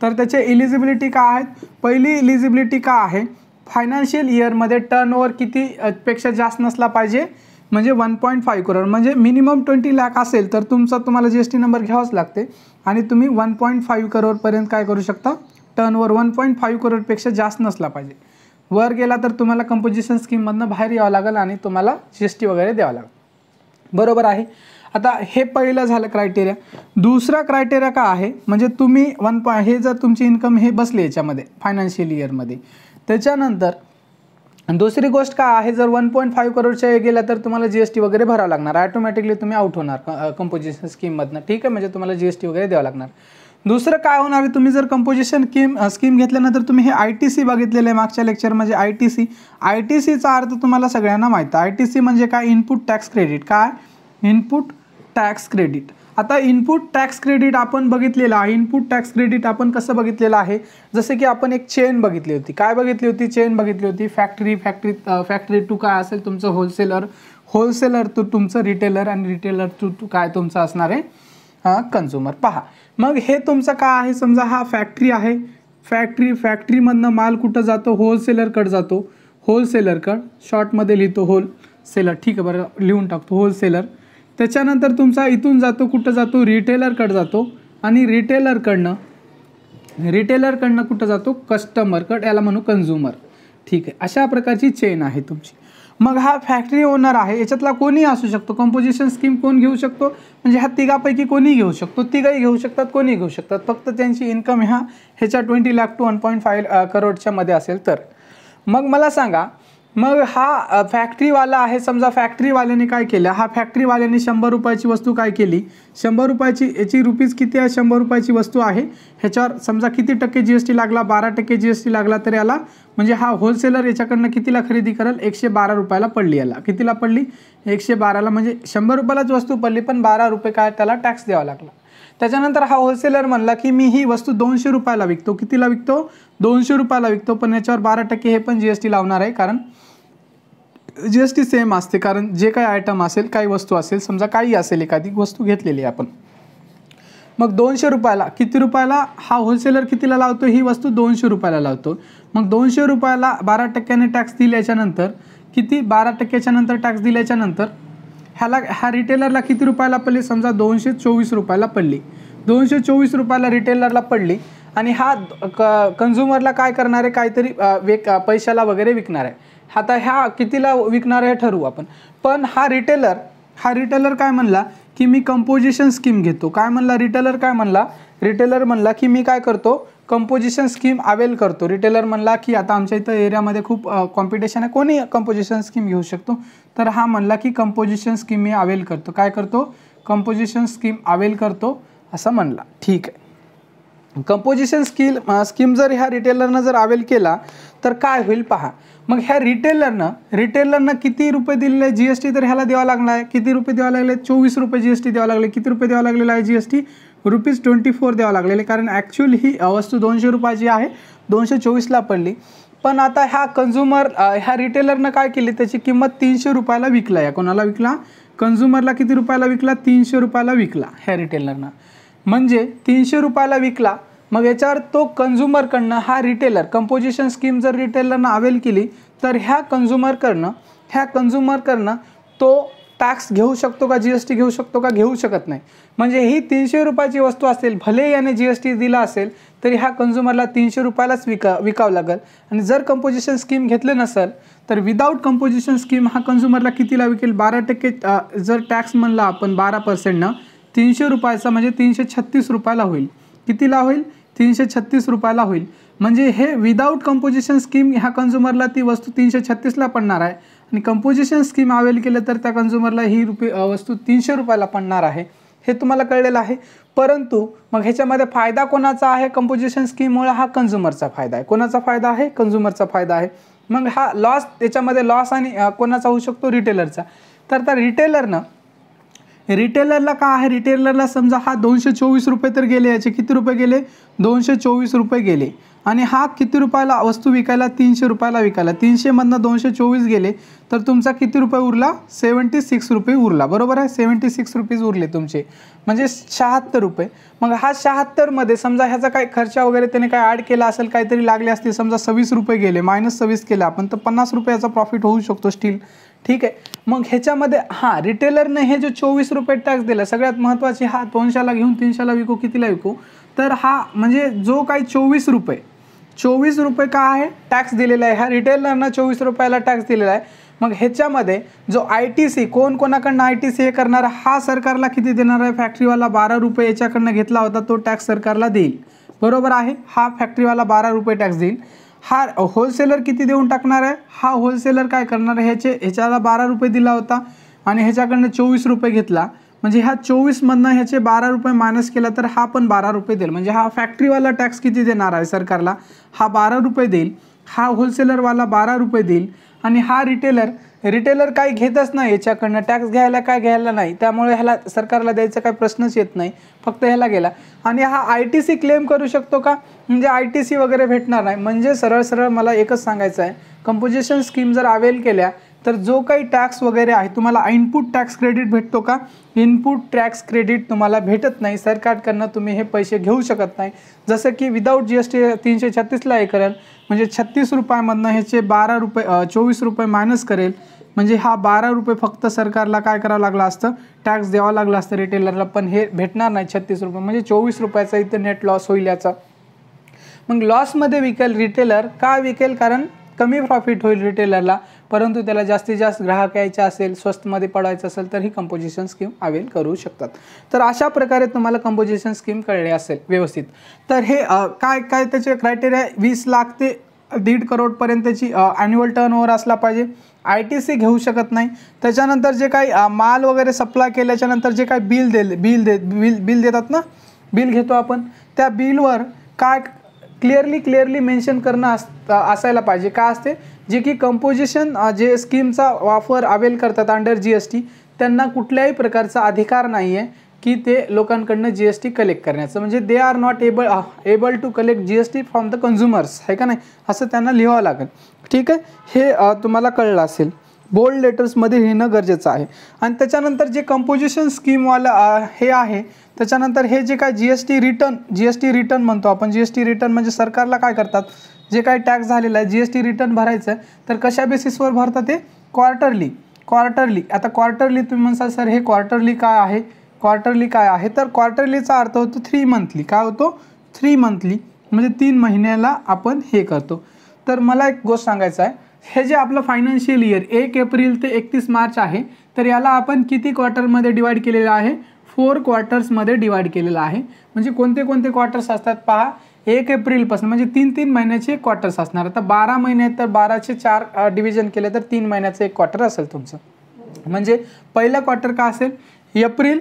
तर त्याचे इलिजिबिलिटी काय आहेत? पहिली इलिजिबिलिटी काय आहे? फायनान्शियल इयरमध्ये टर्नओव्हर किती पेक्षा जास्त नसला पाहिजे, म्हणजे 1.5 करोड, म्हणजे मिनिमम 20 लाख असेल तर तुम्हाला GST नंबर घ्यावाच लागते, आणि तुम्ही 1.5 करोडपर्यंत काय करू शकता? टर्नओव्हर 1.5 करोडपेक्षा जास्त नसला पाहिजे. वर गेला तर तुम्हाला कंपोजिशन स्कीममधनं बाहेर यावं लागेल आणि तुम्हाला GST वगैरे द्यावं लागेल, बरोबर आहे. आता हे पहिलं झालं क्रायटेरिया. दुसरा क्रायटेरिया काय आहे, म्हणजे तुम्ही हे जर तुमची इन्कम हे बसली याच्यामध्ये फायनान्शियल इयरमध्ये, त्याच्यानंतर दुसरी गोष्ट काय आहे, जर 1.5 करोडच्या गेल्या तर तुम्हाला GST वगैरे भरावं लागणार, ऑटोमॅटिकली तुम्ही आउट होणार कंपोजिशन स्कीममधनं. ठीक आहे, म्हणजे तुम्हाला GST वगैरे द्यावं लागणार. दुसरं काय होणार आहे, तुम्ही जर कंपोजिशन स्कीम घेतल्यानंतर तुम्ही हे ITC बघितलेलं आहे मागच्या लेक्चर, म्हणजे ITCचा अर्थ तुम्हाला सगळ्यांना माहिती आहे. ITC म्हणजे काय, इनपुट टॅक्स क्रेडिट. काय, इनपुट टॅक्स क्रेडिट. आता इनपुट टॅक्स क्रेडिट आपण बघितलेलं आहे. इनपुट टॅक्स क्रेडिट आपण कसं बघितलेलं आहे, जसे की आपण एक चेन बघितली होती. काय बघितली होती, चेन बघितली होती. फॅक्टरी टू काय असेल तुमचं होलसेलर टू तुमचं रिटेलर, आणि रिटेलर टू काय तुमचं असणार आहे कन्झ्युमर. पहा, मग हे तुमचं काय आहे, समजा हा फॅक्टरी आहे. फॅक्टरीमधनं माल कुठं जातो, होलसेलरकडे जातो. होलसेलरकडं शॉर्टमध्ये लिहितो होलसेलर. ठीक आहे, बरं लिहून टाकतो होलसेलर. त्याच्यानंतर तुमचा इथून जातो कुठं जातो, रिटेलरकडे जातो. आणि रिटेलरकडनं कुठं जातो, कस्टमरकडे, याला म्हणू कन्झ्युमर. ठीक आहे, अशा प्रकारची चेन आहे तुमची. मग हा फॅक्टरी ओनर आहे, याच्यातला कोणी असू शकतो. कंपोजिशन स्कीम कोण घेऊ शकतो, म्हणजे ह्या तिघापैकी कोणी घेऊ शकतो. तिघही घेऊ शकतात, कोणी घेऊ शकतात, फक्त त्यांची इन्कम ह्याच्या 20 लाख टू 1.5 करोडच्या मध्ये असेल तर. मग मला सांगा, मग हा फॅक्टरीवाला आहे, समजा फॅक्टरीवाल्याने काय केलं, हा फॅक्टरीवाल्याने 100 रुपयाची वस्तू काय केली, 100 रुपयाची, याची रुपीज किती आहे, 100 रुपयाची वस्तू आहे. ह्याच्यावर समजा किती टक्के GST लागला, 12% GST लागला, तर याला म्हणजे हा होलसेलर याच्याकडनं कितीला खरेदी करेल, 112 रुपयाला पडली. याला कितीला पडली, 112ला, म्हणजे 100 रुपयालाच वस्तू पडली, पण 12 रुपये काय त्याला टॅक्स द्यावा लागला. त्याच्यानंतर हा होलसेलर म्हणला की मी ही वस्तू 200 रुपयाला विकतो. कितीला विकतो, 200 रुपयाला विकतो, पण याच्यावर 12% हे पण GST लावणार आहे, कारण GST सेम असते. कारण जे काही आयटम असेल, काही वस्तू असेल, समजा काही असेल, एखादी वस्तू घेतलेली आपण, मग 200 रुपयाला, किती रुपयाला हा होलसेलर कितीला लावतो, ही वस्तू 200 रुपयाला लावतो. मग 200 रुपयाला 12%ने टॅक्स दिल्याच्यानंतर किती, 12%च्या नंतर टॅक्स दिल्याच्यानंतर ह्या रिटेलरला किती रुपयाला पडली, समजा 224 रुपयाला पडली. 224 रुपयाला रिटेलरला पडली, आणि हा कन्झ्युमरला काय करणार आहे, काहीतरी पैशाला वगैरे विकणार आहे. आता ह्या कितीला विकणार आहे ठरवू आपण. पण हा रिटेलर काय म्हणला की मी कंपोजिशन स्कीम घेतो. काय म्हणला रिटेलर, रिटेलर म्हणला की मी काय करतो, कंपोजिशन स्कीम अवेल करतो. रिटेलर म्हणला की आता आमच्या इथं एरियामध्ये खूप कॉम्पिटिशन आहे, कोणी कंपोजिशन स्कीम घेऊ शकतो. तर हा म्हणला की कंपोजिशन स्कीम मी अवेल करतो. काय करतो, कंपोजिशन स्कीम अवेल करतो असं म्हणला. ठीक आहे, कंपोजिशन स्कीम जर ह्या रिटेलरनं जर अवेल केला तर काय होईल पहा. मग ह्या रिटेलरनं किती रुपये दिलेले GST, तर ह्याला द्यावा लागणार आहे. किती रुपये द्यावा लागले, 24 रुपये GST द्यावा लागले. किती रुपये द्यावा लागलेला आहे GST, ₹24 द्यावा लागलेले, कारण ॲक्च्युअली ही वस्तू 200 रुपयाची आहे, 224ला पडली. पण आता ह्या रिटेलरनं काय केली, त्याची किंमत 300 रुपयाला विकला. या कोणाला विकला, कन्झ्युमरला किती रुपयाला विकला, 300 रुपयाला विकला ह्या रिटेलरनं. म्हणजे 300 रुपयाला विकला. मग याच्यावर तो कन्झ्युमरकडनं हा रिटेलर, कंपोजिशन स्कीम जर रिटेलरनं अवेल केली तर ह्या कन्झ्युमरकडनं तो टॅक्स घेऊ शकतो का, GST घेऊ शकतो का, घेऊ शकत नाही. म्हणजे ही 300 रुपयाची वस्तू असेल, भले याने GST दिला असेल तरी ह्या कन्झ्युमरला 300 रुपयालाच विकावं लागेल. आणि जर कंपोजिशन स्कीम घेतलं नसेल तर विदाऊट कंपोजिशन स्कीम हा कन्झ्युमरला कितीला विकेल, 12% जर टॅक्स म्हणला आपण 12%नं, 300 रुपयाचा म्हणजे 336 रुपयाला होईल. कितीला होईल, 336 रुपयाला होईल. म्हणजे हे विदाऊट कंपोजिशन स्कीम ह्या कन्झ्युमरला ती वस्तू 336ला पडणार आहे, आणि कंपोजिशन स्कीम अवेल केलं तर त्या कन्झ्युमरला ही वस्तू 300 रुपयाला पडणार आहे. हे तुम्हाला कळलेलं आहे. परंतु मग ह्याच्यामध्ये फायदा कोणाचा आहे, कंपोजिशन स्कीममुळे हा कन्झ्युमरचा फायदा आहे. कोणाचा फायदा आहे, कन्झ्युमरचा फायदा आहे. मग हा लॉस, त्याच्यामध्ये लॉस आणि कोणाचा होऊ शकतो, रिटेलरचा. तर त्या रिटेलरला काय आहे, रिटेलरला समजा हा 224 रुपये तर गेले, याचे किती रुपये गेले, 224 रुपये गेले. आणि हा किती रुपयाला वस्तू विकायला, 300 रुपयाला विकायला, 300मधनं 224 गेले तर तुमचा किती रुपये उरला, 76 रुपये उरला. बरोबर आहे, 76 रुपीज उरले तुमचे, म्हणजे 76 रुपये. मग हा 76मध्ये समजा ह्याचा काय खर्च वगैरे त्याने काय ॲड केला असेल, काहीतरी लागले असतील, समजा 26 रुपये गेले, -26 केले आपण, तर 50 रुपयाचा प्रॉफिट होऊ शकतो स्टील. ठीक आहे, मग ह्याच्यामध्ये रिटेलरने हे जो 24 रुपये टॅक्स दिला, सगळ्यात महत्त्वाची, हा 200ला घेऊन 300ला विकू, कितीला विकू, तर हा म्हणजे जो काही 24 रुपये काय आहे टॅक्स दिलेला आहे, ह्या रिटेलरनं 24 रुपयाला टॅक्स दिलेला आहे. मग ह्याच्यामध्ये जो ITC कोणाकडनं ITC हे करणार, हा सरकारला किती देणार आहे, फॅक्टरीवाला 12 रुपये याच्याकडनं घेतला होता तो टॅक्स सरकारला देईल, बरोबर आहे, हा फॅक्टरीवाला 12 रुपये टॅक्स देईल. हा होलसेलर किती देऊन टाकणार आहे, हा होलसेलर काय करणार आहे, ह्याच्याला 12 रुपये दिला होता आणि ह्याच्याकडनं 24 रुपये घेतला, म्हणजे ह्या 24मधनं ह्याचे 12 रुपये मायनस केला तर हा पण 12 रुपये देईल. म्हणजे हा फॅक्टरीवाला टॅक्स किती देणार आहे सरकारला, हा 12 रुपये देईल, हा होलसेलरवाला 12 रुपये देईल आणि हा रिटेलर काही घेतच नाही याच्याकडनं, टॅक्स घ्यायला नाही, त्यामुळे ह्याला सरकारला द्यायचा काही प्रश्नच येत नाही, फक्त ह्याला गेला. आणि हा ITC क्लेम करू शकतो का, म्हणजे ITC वगैरे भेटणार नाही. म्हणजे सरळ मला एकच सांगायचं आहे, कंपोजिशन स्कीम जर अवेल केल्या तर जो काही टॅक्स वगैरे आहे तुम्हाला इनपुट टॅक्स क्रेडिट भेटतो का, इनपुट टॅक्स क्रेडिट तुम्हाला भेटत नाही, सरकारकडनं तुम्ही हे पैसे घेऊ शकत नाही. जसं की विदाऊट GST 336ला हे करेल, म्हणजे 36 रुपयामधनं ह्याचे 24 रुपये मायनस करेल, म्हणजे हा 12 रुपये फक्त सरकारला काय करावं लागलं असतं, टॅक्स द्यावं लागलं असतं रिटेलरला, पण हे भेटणार नाही 36 रुपये, म्हणजे 24 रुपयाचा इथं नेट लॉस होईल याचा. मग लॉसमध्ये विकेल रिटेलर, का विकेल, कारण कमी प्रॉफिट होईल रिटेलरला, परंतु त्याला जास्तीत जास्त ग्राहक यायचे असेल, स्वस्तमध्ये पडायचं असेल तर ही कंपोजिशन स्कीम अवेल करू शकतात. तर अशा प्रकारे तुम्हाला कंपोजिशन स्कीम कळले असेल व्यवस्थित. तर हे काय त्याचे क्रायटेरिया, 20 लाख ते 1.5 करोडपर्यंतची ॲन्युअल टर्नओव्हर असला पाहिजे, ITC घेऊ शकत नाही. त्याच्यानंतर जे काही माल वगैरे सप्लाय केल्याच्यानंतर जे काही बिल देतात ना, बिल घेतो आपण, त्या बिलवर काय क्लिअरली मेन्शन करणं असायला पाहिजे. का असते, जे की कंपोजिशन जे स्कीमचा वापर अवेल करतात अंडर GST, त्यांना कुठल्याही प्रकारचा अधिकार नाही आहे की ते लोकांकडनं GST कलेक्ट करण्याचं, म्हणजे they are not able to collect GST from the consumers, आहे का नाही, असं त्यांना लिहावं लागेल. ठीक आहे, हे तुम्हाला कळलं असेल, बोल्ड लेटर्समध्ये लिहिणं गरजेचं आहे. आणि त्याच्यानंतर जे कंपोजिशन स्कीमवाला हे आहे, त्याच्यानंतर हे जे काय GST रिटर्न म्हणतो आपण, GST रिटर्न म्हणजे सरकारला काय करतात, जे काही टॅक्स झालेला आहे GST रिटर्न भरायचं आहे, तर कशा बेसिसवर भरतात, ते क्वार्टरली. आता क्वार्टरली तुम्ही म्हणसाल सर हे क्वार्टरली काय आहे, तर क्वार्टरलीचा अर्थ होतो 3 मंथली, काय होतो 3 मंथली, म्हणजे 3 महिन्याला आपण हे करतो. तर मला एक गोष्ट सांगायचं आहे, हे जे आपलं फायनान्शियल इयर 1 एप्रिल ते 31 मार्च आहे, तर याला आपण किती क्वार्टरमध्ये डिवाइड केलेलं आहे, 4 क्वार्टर्समध्ये डिवाइड केलेलं आहे. म्हणजे कोणते क्वार्टर्स असतात पहा, 1 एप्रिलपासून म्हणजे 3 महिन्याचे क्वार्टर्स असणार. आता 12 महिने तर 12चे 4 डिव्हिजन केले तर 3 महिन्याचं एक क्वार्टर असेल तुमचं. म्हणजे पहिला क्वार्टर का असेल, एप्रिल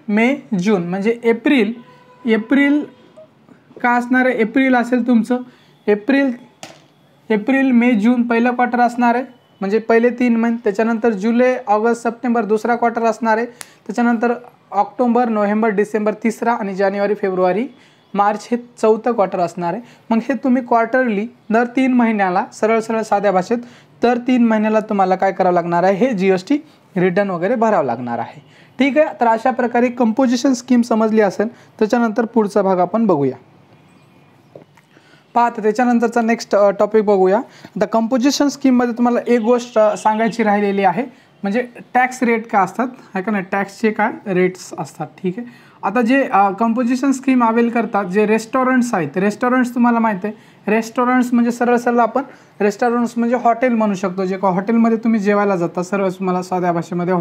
मे जून, म्हणजे एप्रिल का असणार आहे, एप्रिल असेल तुमचं, एप्रिल मे जून पहिलं क्वार्टर असणार आहे, म्हणजे पहिले 3 महिने. त्याच्यानंतर जुलै ऑगस्ट सप्टेंबर दुसरा क्वार्टर असणार आहे. त्याच्यानंतर ऑक्टोबर नोव्हेंबर डिसेंबर तिसरा आणि जानेवारी फेब्रुवारी मार्च हे 4थं क्वार्टर असणार आहे. मग हे तुम्ही क्वार्टरली दर 3 महिन्याला, सरळ साध्या भाषेत दर 3 महिन्याला तुम्हाला काय करावं लागणार आहे, हे GST रिटर्न वगैरे भरावं लागणार आहे. ठीक आहे, तर अशा प्रकारे कंपोजिशन स्कीम समजली असेल. त्याच्यानंतर पुढचा भाग आपण बघूया. पाहता त्याच्यानंतरचा नेक्स्ट टॉपिक बघूया. आता कंपोजिशन स्कीममध्ये तुम्हाला एक गोष्ट सांगायची राहिलेली आहे, म्हणजे टॅक्स रेट काय असतात, आहे का नाही, टॅक्सचे काय रेट्स असतात. ठीक आहे, आता जे कंपोजिशन स्कीम अवेल करतात जे रेस्टॉरंट्स आहेत, रेस्टॉरंट्स तुम्हाला माहिती आहे, रेस्टॉरंट्स म्हणजे सरळ आपण रेस्टॉरंट्स म्हणजे हॉटेल म्हणू शकतो. जे का हॉटेलमध्ये तुम्ही जेवायला जाता, सरळ तुम्हाला साध्या भाषेमध्ये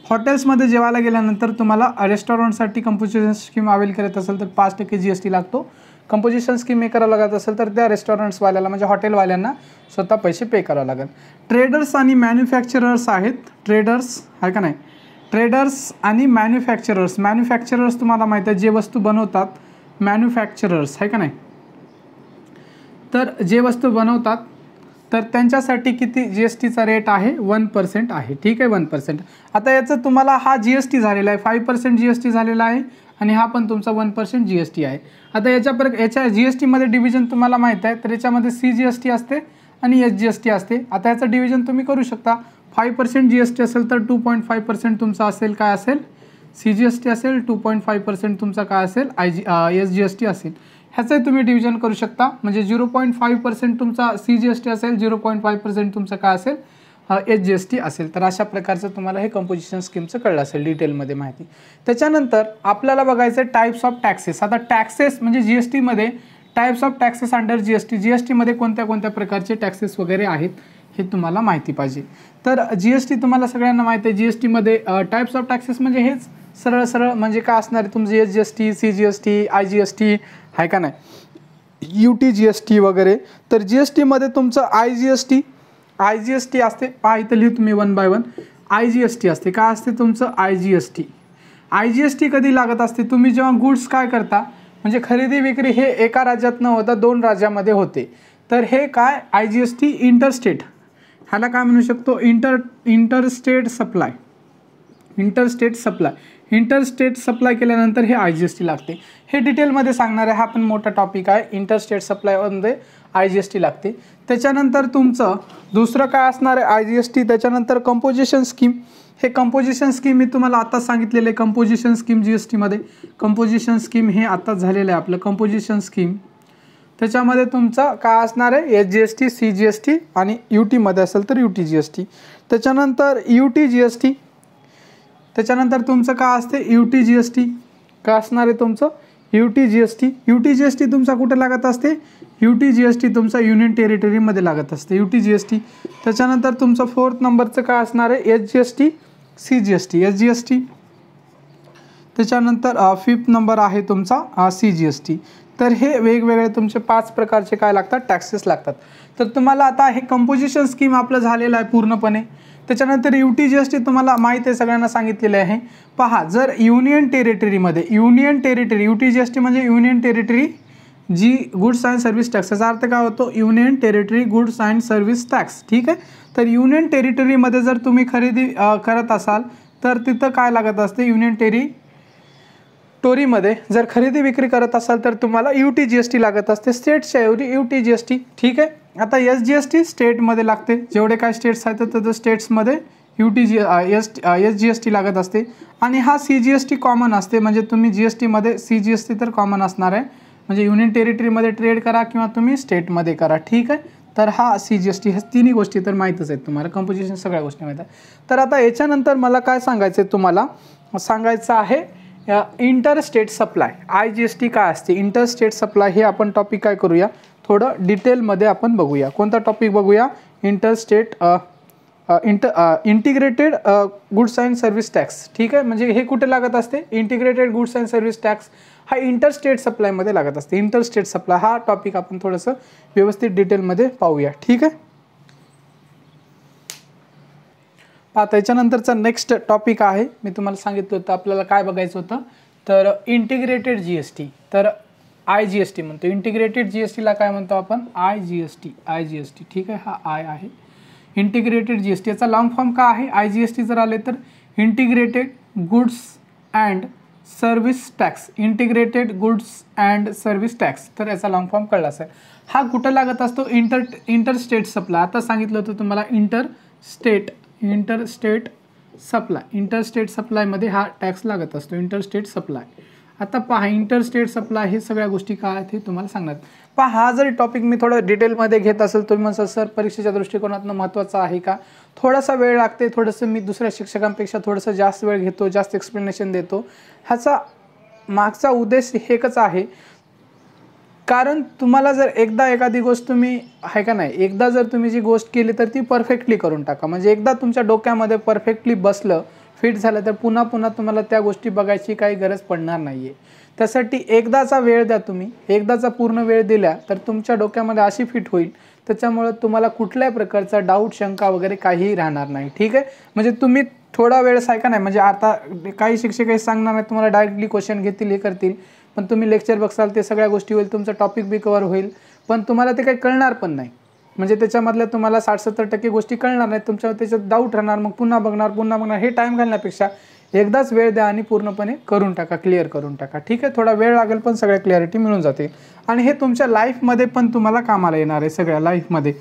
हॉटेल्समध्ये जेवायला गेल्यानंतर तुम्हाला रेस्टॉरंटसाठी कंपोजिशन स्कीम अवेल करत असेल तर 5% GST लागतो. कंपोजिशन स्कीम हे करावं लागत असेल तर त्या रेस्टॉरंट्सवाल्याला म्हणजे हॉटेलवाल्यांना स्वतः पैसे पे करावं लागेल. ट्रेडर्स आणि मॅन्युफॅक्चरर्स आहेत, ट्रेडर्स आहे का नाही, ट्रेडर्स आणि मॅन्युफॅक्चरर्स तुम्हाला माहिती आहे जे वस्तू बनवतात, मॅन्युफॅक्चरर्स आहे का नाही, तर जे वस्तू बनवतात तर त्यांच्यासाठी किती GSTचा रेट आहे, 1% आहे. ठीक आहे, 1%. आता याचं तुम्हाला हा GST झालेला आहे, 5% GST झालेला आहे आणि हा पण तुमचा 1% GST आहे. आता याच्या GSTमध्ये डिव्हिजन तुम्हाला माहीत आहे, तर याच्यामध्ये CGST असते आणि SGST असते. आता याचं डिव्हिजन तुम्ही करू शकता. 5% GST असेल तर 2.5% तुमचा असेल, काय असेल, CGST असेल, 2.5% तुमचा काय असेल, SGST असेल. ह्याचंही तुम्ही डिव्हिजन करू शकता, म्हणजे 0.5% तुमचा CGST असेल, 0.5% तुमचं काय असेल, SGST असेल. तर अशा प्रकारचं तुम्हाला हे कंपोजिशन स्कीमचं कळलं असेल डिटेलमध्ये माहिती. त्याच्यानंतर आपल्याला बघायचं टाइप्स ऑफ टॅक्सेस. आता टॅक्सेस म्हणजे GSTमध्ये types of taxes under GST मध्ये कोणत्या प्रकारचे टॅक्सेस वगैरे आहेत हे तुम्हाला माहिती पाहिजे. तर GST तुम्हाला सगळ्यांना माहिती आहे. GST मध्ये टाइप्स ऑफ टॅक्सेस म्हणजे हेच सरळ सरळ म्हणजे काय असणार आहे तुमचं SGST, CGST, IGST आहे का नाही, UTGST वगैरे. तर GST मध्ये तुमचं IGST असते. पहा इथं लिहू तुम्ही 1 by 1. IGST असते. काय असते तुमचं IGST कधी लागत असते तुम्ही जेव्हा गुड्स काय करता म्हणजे खरेदी विक्री हे एका राज्यात न होता 2 राज्यामध्ये होते. तर हे काय IGST इंटरस्टेट, ह्याला काय म्हणू शकतो इंटरस्टेट सप्लाय केल्यानंतर हे IGST लागते. हे डिटेलमध्ये सांगणार आहे. हा पण मोठा टॉपिक आहे. इंटरस्टेट सप्लायमध्ये IGST लागते. त्याच्यानंतर तुमचं दुसरं काय असणार आहे IGST. त्याच्यानंतर कंपोजिशन स्कीम. हे कंपोजिशन स्कीम मी तुम्हाला आत्ताच सांगितलेलं आहे. कंपोजिशन स्कीम GSTमध्ये कंपोजिशन स्कीम हे आत्ताच झालेलं आहे आपलं कंपोजिशन स्कीम. त्याच्यामध्ये तुमचं काय असणार आहे SGST, CGST आणि UTमध्ये असेल तर UTGST. त्याच्यानंतर UTGST. त्याच्यानंतर तुमचं काय असते UTGST. काय असणार आहे तुमचं UTGST तुमचा कुठे लागत असते UTGST तुमचा युनियन टेरिटरीमध्ये लागत असते UTGST. त्याच्यानंतर तुमचं 4th नंबरचं काय असणार आहे SGST, CGST. त्याच्यानंतर 5th नंबर आहे तुमचा CGST. तर हे वेगवेगळे तुमचे 5 प्रकारचे काय लागतात टॅक्सेस लागतात. तर तुम्हाला आता हे कंपोजिशन स्कीम आपलं झालेलं आहे पूर्णपणे. त्याच्यानंतर UTGST तुम्हाला माहीत आहे सगळ्यांना सांगितलेले आहे. पहा जर युनियन टेरिटरीमध्ये UTGST म्हणजे union territory G goods and service tax, याचा अर्थ काय होतो union territory goods and service tax. ठीक आहे. तर युनियन टेरिटरीमध्ये जर तुम्ही खरेदी करत असाल तर तिथं काय लागत असते युनियन टेरिटोरीमध्ये जर खरेदी विक्री करत असाल तर तुम्हाला UTGST लागत असते. स्टेटच्या ऐवजी UTGST. ठीक आहे. आता SGST स्टेटमध्ये लागते. जेवढे काय स्टेट्स आहेत तर स्टेट्समध्ये SGST लागत असते. आणि हा CGST कॉमन असते. म्हणजे तुम्ही GSTमध्ये CGST तर कॉमन असणार आहे. म्हणजे युनियन टेरिटरीमध्ये ट्रेड करा किंवा तुम्ही स्टेटमध्ये करा. ठीक आहे. तर हा CGST ह्या तिन्ही गोष्टी तर माहीतच आहेत तुम्हाला. कंपोजिशन सगळ्या गोष्टी माहीत आहे. तर आता याच्यानंतर मला काय सांगायचं आहे तुम्हाला सांगायचं आहे इंटरस्टेट सप्लाय. IGST काय असते इंटरस्टेट सप्लाय हे आपण टॉपिक काय करूया थोडं डिटेलमध्ये आपण बघूया. कोणता टॉपिक बघूया integrated goods and service tax. ठीक आहे. म्हणजे हे कुठे लागत असते integrated goods and service tax हा इंटरस्टेट सप्लायमध्ये लागत असते. इंटरस्टेट सप्लाय हा टॉपिक आपण थोडंसं व्यवस्थित डिटेलमध्ये पाहूया. ठीक आहे. त्याच्यानंतरचा नेक्स्ट टॉपिक आहे मी तुम्हाला सांगितलं होतं आपल्याला काय बघायचं होतं तर इंटिग्रेटेड GST. तर IGST म्हणतो. इंटिग्रेटेड GSTला काय म्हणतो आपण IGST. ठीक आहे. हा I आहे इंटिग्रेटेड GST. याचा लॉंग फॉर्म काय आहे IGST जर आले तर integrated goods and service tax. Integrated goods and service tax. तर याचा लॉंग फॉर्म कळला असेल. हा कुठं लागत असतो इंटरस्टेट सप्लाय. आता सांगितलं होतं तुम्हाला इंटरस्टेट सप्लायमध्ये हा टॅक्स लागत असतो इंटरस्टेट सप्लाय. आता पहा इंटरस्टेट सप्लाय हे सगळ्या गोष्टी काय आहेत हे तुम्हाला सांगणार. पहा हा जरी टॉपिक मी थोडं डिटेलमध्ये घेत असेल तुम्ही म्हणसाल सर परीक्षेच्या दृष्टिकोनातून महत्त्वाचा आहे का, थोडासा वेळ लागते, थोडंसं मी दुसऱ्या शिक्षकांपेक्षा थोडंसं जास्त वेळ घेतो, जास्त एक्सप्लेनेशन देतो. ह्याचा मागचा उद्देश एकच आहे कारण तुम्हाला जर एकदा एखादी गोष्ट तुम्ही आहे का नाही एकदा जर तुम्ही जी गोष्ट केली तर ती परफेक्टली करून टाका. म्हणजे एकदा तुमच्या डोक्यामध्ये परफेक्टली बसलं फिट झालं तर पुन्हा पुन्हा तुम्हाला त्या गोष्टी बघायची काही गरज पडणार नाही आहे. त्यासाठी एकदाचा वेळ द्या तुम्ही. एकदाचा पूर्ण वेळ दिला तर तुमच्या डोक्यामध्ये अशी फिट होईल त्याच्यामुळे तुम्हाला कुठल्याही प्रकारचा डाऊट शंका वगैरे काहीही राहणार नाही. ठीक आहे. म्हणजे तुम्ही थोडा वेळ आहे नाही म्हणजे आता काही शिक्षक काही सांगणार नाही तुम्हाला डायरेक्टली क्वेश्चन घेतील हे करतील पण तुम्ही लेक्चर बघसाल ते सगळ्या गोष्टी होईल तुमचं टॉपिक बी कव्हर होईल पण तुम्हाला ते काही कळणार पण नाही. म्हणजे त्याच्यामधल्या तुम्हाला 60-70% गोष्टी कळणार नाहीत. तुमच्या त्याच्यात डाऊट राहणार मग पुन्हा बघणार हे टाईम घालण्यापेक्षा एकदाच वेळ द्या आणि पूर्णपणे करून टाका क्लिअर करून टाका. ठीक आहे. थोडा वेळ लागेल पण सगळ्या क्लॅरिटी मिळून जाते आणि हे तुमच्या लाईफमध्ये पण तुम्हाला कामाला येणार आहे. सगळ्या लाईफमध्ये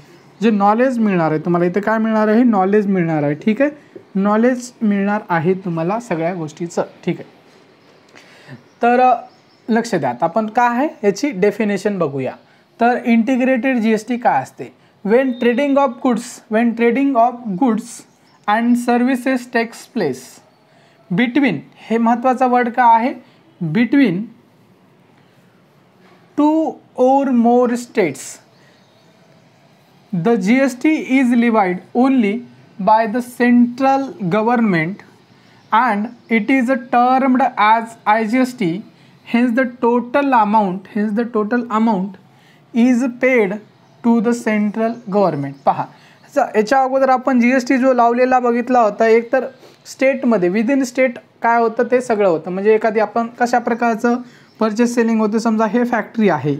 जे नॉलेज मिळणार आहे तुम्हाला इथे काय मिळणार आहे नॉलेज मिळणार आहे. ठीक आहे. नॉलेज मिळणार आहे तुम्हाला सगळ्या गोष्टीचं. ठीक आहे. तर लक्ष द्या. आपण काय आहे याची डेफिनेशन बघूया. तर इंटिग्रेटेड GST काय असते when trading of goods and services takes place between हे महत्त्वाचा वर्ड का आहे between 2 or more states. The GST is levied only by the central government and it is termed as IGST, hence the total amount is paid to the central government. पहा याच्या अगोदर आपण GST जो लावलेला बघितला होता, एक तर स्टेटमध्ये विदिन स्टेट काय होतं ते सगळं होतं. म्हणजे एखादी आपण कशा प्रकारचं परचेस सेलिंग होते, समजा हे फॅक्टरी आहे,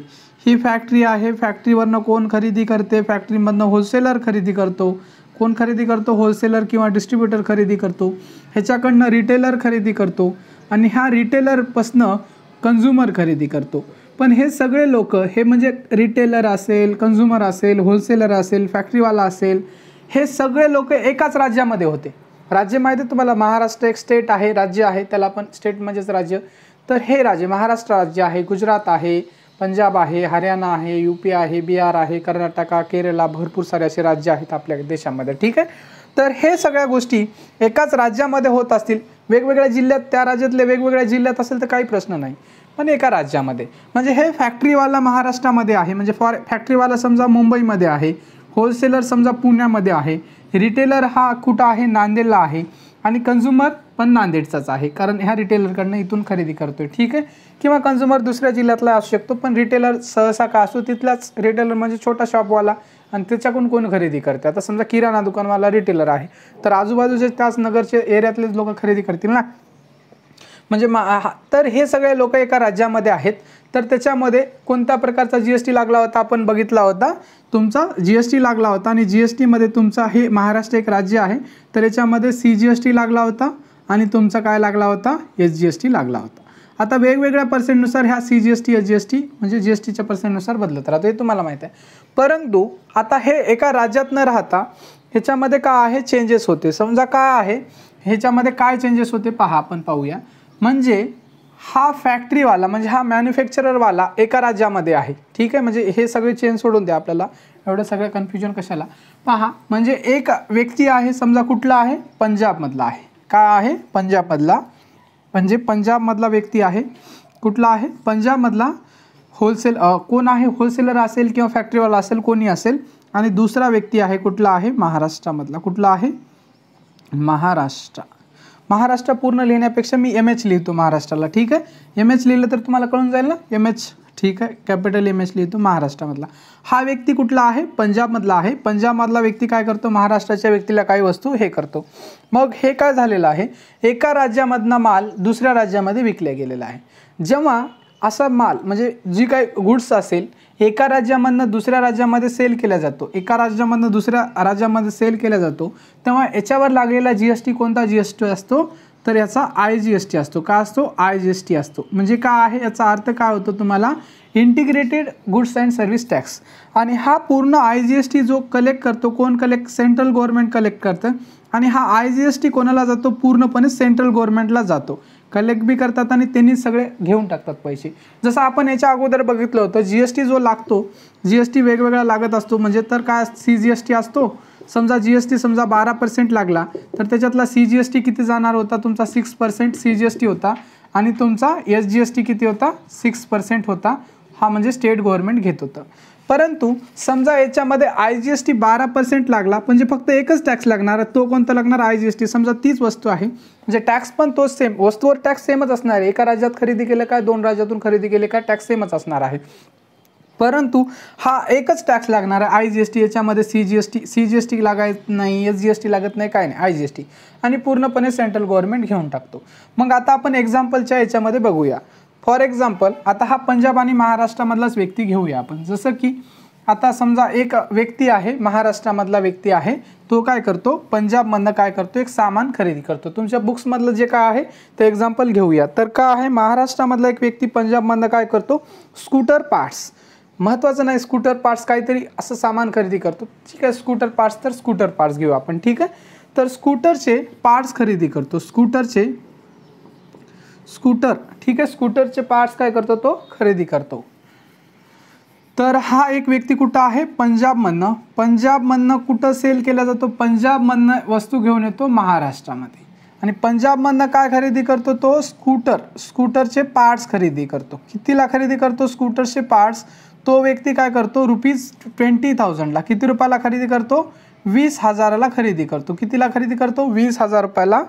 ही फॅक्टरी आहे, फॅक्टरीवरनं कोण खरेदी करते, फॅक्टरीमधनं होलसेलर खरेदी करतो, कोण खरेदी करतो, होलसेलर किंवा डिस्ट्रीब्युटर खरेदी करतो, ह्याच्याकडनं रिटेलर खरेदी करतो आणि ह्या रिटेलरपासनं कंझ्युमर खरेदी करतो. पण हे सगळे लोक, हे म्हणजे रिटेलर असेल, कंझ्युमर असेल, होलसेलर असेल, फॅक्टरीवाला असेल, हे सगळे लोक एकाच राज्यामध्ये होते. राज्य माहिती आहे तुम्हाला, महाराष्ट्र एक स्टेट आहे, राज्य आहे, त्याला आपण स्टेट म्हणजेच राज्य. तर हे राज्य महाराष्ट्र राज्य आहे, गुजरात आहे, पंजाब आहे, हरियाणा आहे, UP आहे, बिहार आहे, कर्नाटका, केरला, भरपूर सारे असे राज्य आहेत आपल्या देशामध्ये. ठीक आहे. तर हे सगळ्या गोष्टी एकाच राज्यामध्ये होत असतील, वेगवेगळ्या जिल्ह्यात, त्या राज्यातले वेगवेगळ्या जिल्ह्यात असेल तर काही प्रश्न नाही, पण एका राज्यामध्ये. म्हणजे हे फॅक्टरीवाला महाराष्ट्रामध्ये आहे, म्हणजे फॅक्टरीवाला समजा मुंबईमध्ये आहे, होलसेलर समजा पुण्यामध्ये आहे, रिटेलर हा कुठं आहे, नांदेडला आहे, आणि कंझ्युमर पण नांदेडचाच आहे, कारण ह्या रिटेलरकडनं इथून खरेदी करतोय. ठीक आहे. किंवा कंझ्युमर दुसऱ्या जिल्ह्यातला असू शकतो, पण रिटेलर सहसा का असो तिथलाच रिटेलर, म्हणजे छोटा शॉपवाला, आणि त्याच्याकडून कोण खरेदी करते. आता समजा किराणा दुकानवाला रिटेलर आहे, तर आजूबाजूचे त्याच नगरचे एरियातलेच लोक खरेदी करतील ना. म्हणजे तर हे सगळे लोक एका राज्यामध्ये आहेत. तर त्याच्यामध्ये कोणत्या प्रकारचा GST लागला होता आपण बघितला होता, तुमचा GST लागला होता. आणि GSTमध्ये तुमचा हे महाराष्ट्र एक राज्य आहे, तर याच्यामध्ये CGST लागला होता आणि तुमचा काय लागला होता, SGST लागला होता. आता वेगवेगळ्या पर्सेंटनुसार ह्या CGST SGST म्हणजे GSTच्या पर्सेंटनुसार बदलत राहतो, हे तुम्हाला माहिती आहे. परंतु आता हे एका राज्यात न राहता ह्याच्यामध्ये काय आहे, चेंजेस होते. समजा काय आहे ह्याच्यामध्ये, काय चेंजेस होते पहा, आपण पाहूया. म्हणजे हा फॅक्टरीवाला, म्हणजे हा मॅन्युफॅक्चररवाला एका राज्यामध्ये आहे. ठीक आहे. म्हणजे हे सगळे चेंज सोडून द्या, आपल्याला एवढं सगळं कन्फ्युजन कशाला. पहा, म्हणजे एक व्यक्ती आहे, समजा कुठला आहे, पंजाबमधला आहे. काय आहे, पंजाबमधला, म्हणजे पंजाबमधला व्यक्ती आहे. कुठला आहे, पंजाबमधला. कोण आहे, होलसेलर असेल किंवा फॅक्टरीवाला असेल, कोणी असेल. आणि दुसरा व्यक्ती आहे, कुठला आहे, महाराष्ट्रामधला. कुठला आहे, महाराष्ट्र पूर्ण लिहिण्यापेक्षा मी MH लिहितो महाराष्ट्राला. ठीक आहे. MH लिहिलं तर तुम्हाला कळून जाईल ना, MH. ठीक आहे. कॅपिटल MH लिहितो महाराष्ट्रामधला. हा व्यक्ती कुठला आहे, पंजाबमधला आहे. पंजाबमधला व्यक्ती काय करतो, महाराष्ट्राच्या व्यक्तीला काही वस्तू हे करतो. मग हे काय झालेलं आहे, एका राज्यामधला माल दुसऱ्या राज्यामध्ये विकला गेलेला आहे. जेव्हा असा माल, म्हणजे जी काही गुड्स असेल, एका राज्यामधनं दुसऱ्या राज्यामध्ये सेल केला जातो, एका राज्यामधनं दुसऱ्या राज्यामध्ये सेल केला जातो, तेव्हा याच्यावर लागलेला GST कोणता GST असतो, तर याचा IGST असतो. काय असतो, IGST असतो. म्हणजे काय आहे, याचा अर्थ काय होतो तुम्हाला, integrated goods and service tax. आणि हा पूर्ण IGST जो कलेक्ट करतो, कोण कलेक्ट, सेंट्रल गव्हर्नमेंट कलेक्ट करतं. आणि हा IGST कोणाला जातो, पूर्णपणे सेंट्रल गव्हर्नमेंटला जातो. कलेक्ट बी करतात आणि त्यांनी सगळे घेऊन टाकतात पैसे. जसं आपण याच्या अगोदर बघितलं होतं, GST जो लागतो, GST वेगवेगळा लागत असतो. म्हणजे तर काय, CGST असतो. समजा GST समजा 12% लागला, तर त्याच्यातला CGST किती जाणार होता, तुमचा 6% CGST होता. आणि तुमचा SGST किती होता, 6% होता. हा म्हणजे स्टेट गव्हर्नमेंट घेत होतं. परंतु समजा याच्यामध्ये IGST 12% लागला, म्हणजे फक्त एकच टॅक्स लागणार, तो कोणता लागणार, IGST. समजा तीच वस्तू आहे, म्हणजे टॅक्स पण तोच सेम, वस्तूवर टॅक्स सेमच असणार आहे. एका राज्यात खरेदी केलं काय, दोन राज्यातून खरेदी केले काय, टॅक्स सेमच असणार आहे. परंतु हा एकच टॅक्स लागणार आहे, IGST. याच्यामध्ये CGST लागत नाही, SGST लागत नाही, काय नाही, IGST. आणि पूर्णपणे सेंट्रल गव्हर्नमेंट घेऊन टाकतो. मग आता आपण एक्झाम्पलच्या याच्यामध्ये बघूया. फॉर एक्झाम्पल, आता हा पंजाब आणि महाराष्ट्रामधलाच व्यक्ती घेऊया आपण. जसं की आता समजा एक व्यक्ती आहे, महाराष्ट्रामधला व्यक्ती आहे, तो काय करतो, पंजाबमधनं काय करतो, एक सामान खरेदी करतो. तुमच्या बुक्समधलं जे काय आहे ते एक्झाम्पल घेऊया. तर काय आहे, महाराष्ट्रामधला एक व्यक्ती पंजाबमधनं काय करतो, स्कूटर पार्ट्स, महत्त्वाचं नाही, स्कूटर पार्ट्स काहीतरी असं सामान खरेदी करतो. ठीक आहे. स्कूटर पार्ट्स, तर स्कूटर पार्ट्स घेऊ आपण. ठीक आहे. तर स्कूटरचे पार्ट्स खरेदी करतो, स्कूटर. ठीक आहे. स्कूटरचे पार्ट्स काय करतो, तो खरेदी करतो. तर हा एक व्यक्ती कुठं आहे, पंजाबमधनं कुठं सेल केला जातो, पंजाबमधनं वस्तू घेऊन येतो महाराष्ट्रामध्ये. आणि पंजाबमधनं काय खरेदी करतो, तो स्कूटरचे पार्ट्स खरेदी करतो. कितीला खरेदी करतो स्कूटरचे पार्ट्स, तो व्यक्ती काय करतो, ₹20,000ला किती रुपयाला खरेदी करतो, 20,000ला खरेदी करतो. कितीला खरेदी करतो, 20,000 रुपयाला.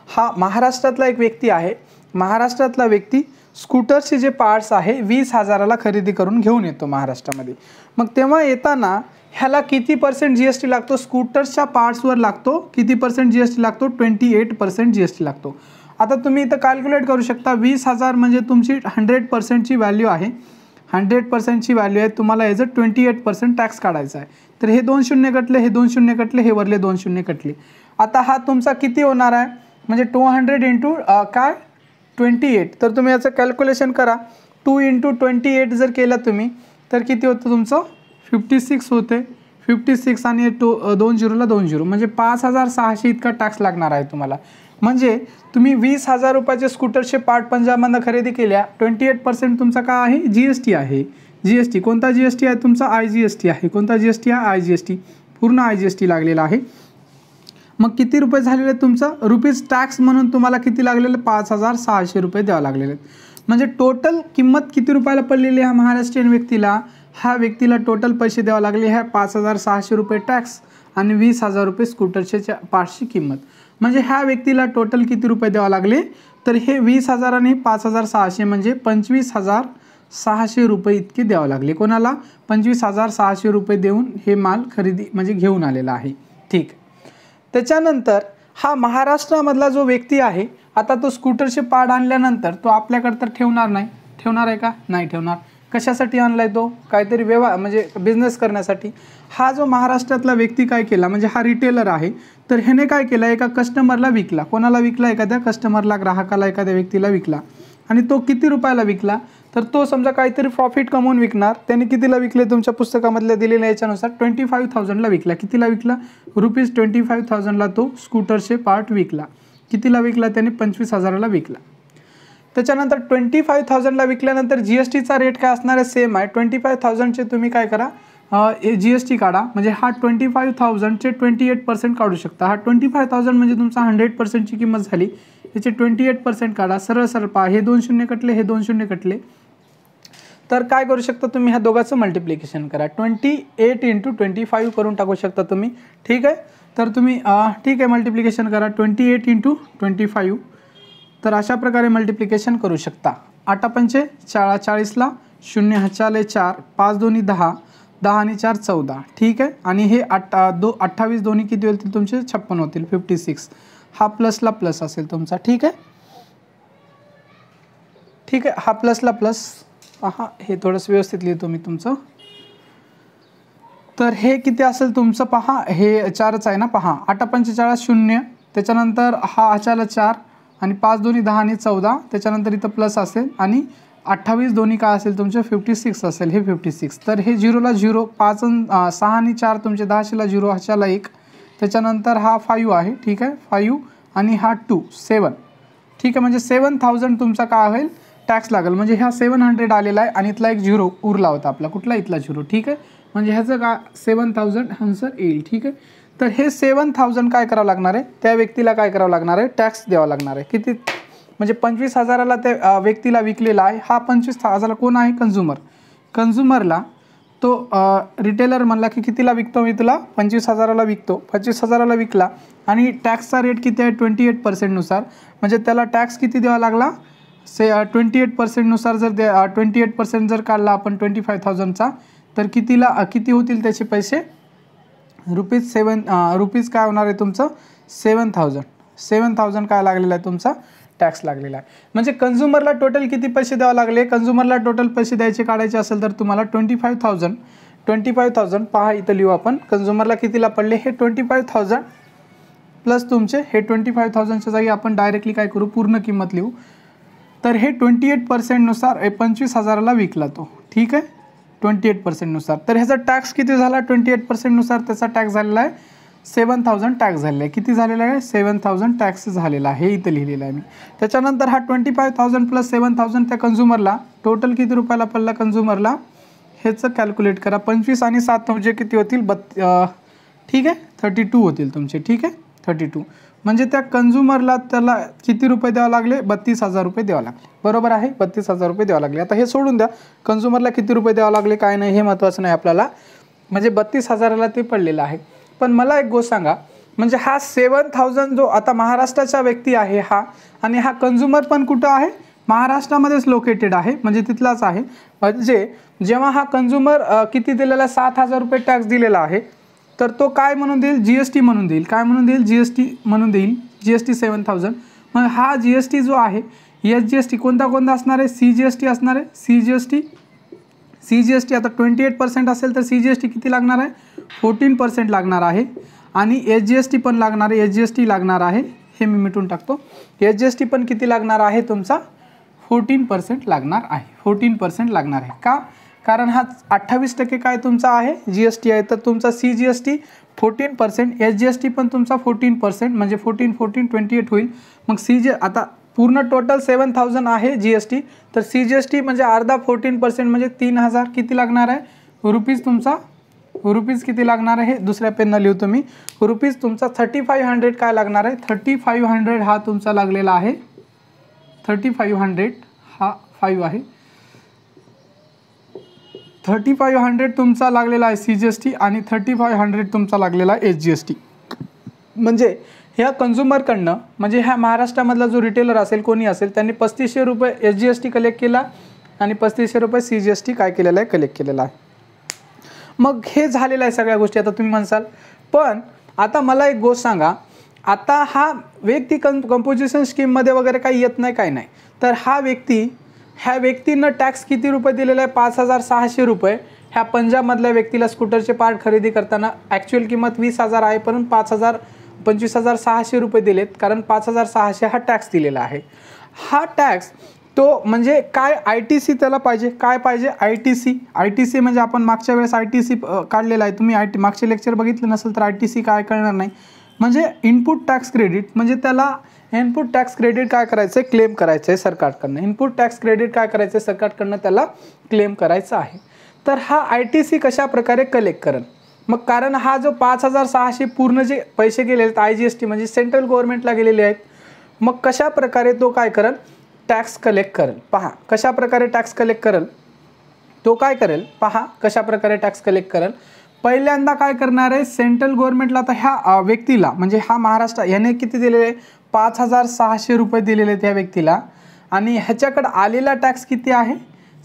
हा महाराष्ट्रातला एक व्यक्ती आहे. महाराष्ट्रातला व्यक्ती स्कूटरचे जे पार्ट्स आहे 20,000ला खरेदी करून घेऊन येतो महाराष्ट्रामध्ये. मग तेव्हा येताना ह्याला किती % GST लागतो, स्कूटर्सच्या पार्ट्सवर लागतो. किती % GST लागतो, 28% GST लागतो. आता तुम्ही इथं कॅल्क्युलेट करू शकता. 20,000 म्हणजे तुमची 100%ची व्हॅल्यू आहे. 100%ची व्हॅल्यू आहे. तुम्हाला याचं 28% टॅक्स काढायचा आहे. तर हे 2 शून्य कटले, हे 2 शून्य कटले, हे वरले 2 शून्य कटले. आता हा तुमचा किती होणार आहे, म्हणजे 200 इंटू काय 28. तर तुम्ही याचं कॅल्क्युलेशन करा. 2 इंटू 28 जर केलं तुम्ही तर किती होतं तुमचं, 56 होते. 56 आणि 2 झिरोला 2 झिरो म्हणजे 5,600 इतका टॅक्स लागणार आहे तुम्हाला. म्हणजे तुम्ही 20,000 रुपयाचे स्कूटरचे पार्ट पंजाबमधनं खरेदी केल्या, 28% तुमचा काय आहे, GST आहे. GST कोणता GST आहे तुमचा, IGST आहे. कोणता GST आहे, IGST. पूर्ण IGST लागलेला आहे. मग किती रुपये झालेले तुमचं, रुपीज टॅक्स म्हणून तुम्हाला किती लागलेलं, 5,600 रुपये द्यावं लागलेले. म्हणजे टोटल किंमत किती रुपयाला पडलेली ह्या महाराष्ट्रीयन व्यक्तीला, ह्या व्यक्तीला टोटल पैसे द्यावे लागले ह्या 5,600 रुपये टॅक्स आणि 20,000 रुपये स्कूटरच्या पार्ट्सची किंमत. म्हणजे ह्या व्यक्तीला टोटल किती रुपये द्यावे लागले, तर हे 20,000 आणि 5,600 म्हणजे 25,600 रुपये इतके द्यावे लागले. कोणाला, 25,600 रुपये देऊन हे माल खरेदी म्हणजे घेऊन आलेला आहे. ठीक. त्याच्यानंतर हा महाराष्ट्रामधला जो व्यक्ती आहे, आता तो स्कूटरचे पार्ट आणल्यानंतर तो आपल्याकडे तर ठेवणार नाही. ठेवणार आहे का, नाही ठेवणार. कशासाठी आणलाय तो, काहीतरी व्यवहार म्हणजे बिझनेस करण्यासाठी. हा जो महाराष्ट्रातला व्यक्ती काय केला, म्हणजे हा रिटेलर आहे, तर ह्याने काय केलं, एका कस्टमरला विकला. कोणाला विकला, एखाद्या कस्टमरला, ग्राहकाला, एखाद्या व्यक्तीला विकला. आणि तो किती रुपयाला विकला, तर तो समजा काहीतरी प्रॉफिट कमवून विकणार. त्याने कितीला विकले, तुमच्या पुस्तकामधल्या दिलेल्या याच्यानुसार 25,000ला विकला. कितीला विकला, ₹25,000ला तो स्कूटरचे पार्ट विकला. कितीला विकला त्याने, 25,000ला विकला. त्याच्यानंतर 25,000ला विकल्यानंतर GSTचा रेट काय असणार आहे, सेम आहे. 25,000चे तुम्ही काय करा, GST काढा. म्हणजे हा 25,000चे 28% काढू शकता. हा 25,000 म्हणजे तुमचा 100%ची किंमत झाली. याचे 28% काढा. सरळ सरळ पहा, हे 2 शून्य कटले, हे 2 शून्य कटले. तर काय करू शकता तुम्ही, ह्या दोघांचं मल्टिप्लिकेशन करा. 28 इंटू 25 करून टाकू शकता तुम्ही. ठीक आहे. तर तुम्ही ठीक आहे मल्टिप्लिकेशन करा 28 इंटू 25. तर अशा प्रकारे मल्टिप्लिकेशन करू शकता. 8 पंचे 40ला 0 हाचाले 4, 5 दोन्ही 10, 10 आणि 4 14. ठीक आहे. आणि हे 28 दोन्ही किती होतील तुमचे, 56 होतील, 56. हा प्लसला प्लस असेल तुमचा. ठीक आहे. ठीक आहे. हा प्लसला प्लस पहा, हे थोडंसं व्यवस्थित लिहितो मी तुमचं. तर हे किती असेल तुमचं पहा, हे 4च आहे ना पहा. 8 पंचे 40 0, त्याच्यानंतर हा हाचाला 4 आणि 5 दोन्ही 10 आणि 14. त्याच्यानंतर इथं प्लस असेल आणि 28 दोन्ही काय असेल तुमचे 56 असेल, हे 56. तर हे 0ला 0, 5 6 आणि 4 तुमचे 10ला 0, हाचाला 1. त्याच्यानंतर हा 5 आहे. ठीक आहे. 5 आणि हा 2 7. ठीक आहे. म्हणजे 7,000 तुमचा काय होईल, टॅक्स लागेल. म्हणजे ह्या 700 आलेला आहे आणि इथला एक 0 उरला होता आपला, कुठला, इथला 0. ठीक आहे. म्हणजे ह्याचं काय 7,000 आन्सर येईल. ठीक आहे. तर हे 7,000 काय करावं लागणार आहे, त्या व्यक्तीला काय करावं लागणार आहे, टॅक्स द्यावा लागणार आहे. किती, म्हणजे 25,000ला त्या व्यक्तीला विकलेला आहे. हा 25,000 कोण आहे, कंझ्युमर. कंझ्युमरला तो रिटेलर म्हणला की कितीला विकतो मी तुला, 25,000ला विकतो. 25,000ला विकला आणि टॅक्सचा रेट किती आहे, 28%नुसार. म्हणजे त्याला टॅक्स किती द्यावा लागला, 28%नुसार. जर 28% जर काढला आपण 25,000चा, तर किती होतील त्याचे पैसे, रुपीज काय होणार आहे तुमचं, 7,000 काय लागलेला आहे तुमचा, टॅक्स लागलेला आहे. म्हणजे कंझ्युमरला टोटल किती पैसे द्यावे लागले, कंझ्युमरला टोटल पैसे द्यायचे काढायचे असेल तर तुम्हाला 25,000 पहा इथं लिहू आपण. कंझ्युमरला कितीला पडले, हे 25,000 प्लस तुमचे हे 25,000च्या जागी आपण डायरेक्टली काय करू, पूर्ण किंमत लिहू. तर हे 28%नुसार 25,000ला विकला तो. ठीक आहे. 28%नुसार. तर ह्याचा टॅक्स किती झाला, 28%नुसार त्याचा टॅक्स झालेला आहे 7,000 टॅक्स झालेला आहे. किती झालेला आहे, 7,000 टॅक्स झालेला आहे. हे इथं लिहिलेलं आहे मी. त्याच्यानंतर हा 25,000 प्लस 7,000 त्या कंझ्युमरला टोटल किती रुपयाला पडला कंझ्युमरला, ह्याचं कॅल्क्युलेट करा. 25 आणि 7 म्हणजे किती होतील, ठीक आहे 32 होतील तुमचे. ठीक आहे. 32 म्हणजे त्या कन्झ्युमरला त्याला किती रुपये द्यावे लागले, 32,000 रुपये द्यावे लागले, बरोबर आहे, 32,000 रुपये द्यावे लागले. आता हे सोडून द्या, कन्झ्युमरला किती रुपये द्यावे लागले काय नाही हे महत्त्वाचं नाही आपल्याला, म्हणजे 32,000ला ते पडलेलं आहे. पण मला एक गोष्ट सांगा, म्हणजे हा 7,000 जो आता महाराष्ट्राचा व्यक्ती आहे हा, आणि हा कन्झ्युमर पण कुठं आहे, महाराष्ट्रामध्येच लोकेटेड आहे, म्हणजे तिथलाच आहे. म्हणजे जेव्हा हा कन्झ्युमर किती दिलेला, 7,000 रुपये टॅक्स दिलेला आहे, तर तो काय म्हणून देईल, GST म्हणून देईल. काय म्हणून देईल, GST म्हणून देईल, GST 7,000. मग हा GST जो आहे, SGST कोणता कोणता असणार आहे, CGST असणार आहे, CGST आता 28% असेल तर CGST किती लागणार आहे, 14% लागणार आहे. आणि SGST पण लागणार आहे, SGST लागणार आहे, हे मी मिटून टाकतो. SGST पण किती लागणार आहे तुमचा, 14% लागणार आहे, 14% लागणार आहे. का, कारण हा 28% काय तुमचा आहे GST आहे, तर तुमचा CGST 14%, SGST पण तुमचा 14%, म्हणजे 14 14 28 होईल. मग आता पूर्ण टोटल 7,000 आहे GST, तर CGST म्हणजे अर्धा 14% म्हणजे 3,000 किती लागणार आहे रुपीज तुमचा, रुपीज किती लागणार आहे, दुसऱ्या पेननं लिहतो मी, रुपीज तुमचा 3,500 काय लागणार आहे, 3,500 हा तुमचा लागलेला आहे, 3,500 हा 5 आहे, 3,500 तुमचा लागलेला आहे CGST आणि 3,500 तुमचा लागलेला आहे SGST. म्हणजे ह्या कन्झ्युमरकडनं, म्हणजे ह्या महाराष्ट्रामधला जो रिटेलर असेल कोणी असेल त्यांनी 3,500 रुपये SGST कलेक्ट केला आणि 3,500 रुपये CGST काय केलेला आहे, कलेक्ट केलेला आहे. मग हे झालेलं आहे सगळ्या गोष्टी. आता तुम्ही म्हणसाल पण आता मला एक गोष्ट सांगा, आता हा व्यक्ती कंपोजिशन स्कीममध्ये वगैरे काही येत नाही, काही नाही, तर ह्या व्यक्तीनं टॅक्स किती रुपये दिलेला आहे, 5,600 रुपये. ह्या पंजाबमधल्या व्यक्तीला स्कूटरचे पार्ट खरेदी करताना ॲक्च्युअल किंमत 20,000 आहे, परंतु 25,600 रुपये दिलेत, कारण 5,600 हा टॅक्स दिलेला आहे. हा टॅक्स तो म्हणजे काय, ITC त्याला पाहिजे, काय पाहिजे, ITC म्हणजे आपण मागच्या वेळेस ITC काढलेला आहे, तुम्ही मागचे लेक्चर बघितलं नसेल तर ITC काय कळणार नाही, म्हणजे इनपुट टॅक्स क्रेडिट. म्हणजे त्याला इनपुट टॅक्स क्रेडिट काय करायचं आहे, क्लेम करायचं आहे सरकारकडनं. इनपुट टॅक्स क्रेडिट काय करायचं आहे, सरकारकडनं त्याला क्लेम करायचं आहे. तर हा ITC कशा प्रकारे कलेक्ट करेल, मग कारण हा जो 5,600 पूर्ण जे पैसे गेले आहेत IGST म्हणजे सेंट्रल गव्हर्नमेंटला गेलेले आहेत, मग कशा प्रकारे तो काय करेल, टॅक्स कलेक्ट करेल. पहा कशा प्रकारे टॅक्स कलेक्ट करेल, तो काय करेल, पहा कशा प्रकारे टॅक्स कलेक्ट करेल. पहिल्यांदा काय करणार आहे, सेंट्रल गव्हर्नमेंटला आता ह्या व्यक्तीला म्हणजे हा महाराष्ट्र याने किती दिलेले, 5,600 रुपये दिलेले त्या व्यक्तीला, आणि ह्याच्याकडे आलेला टॅक्स किती आहे,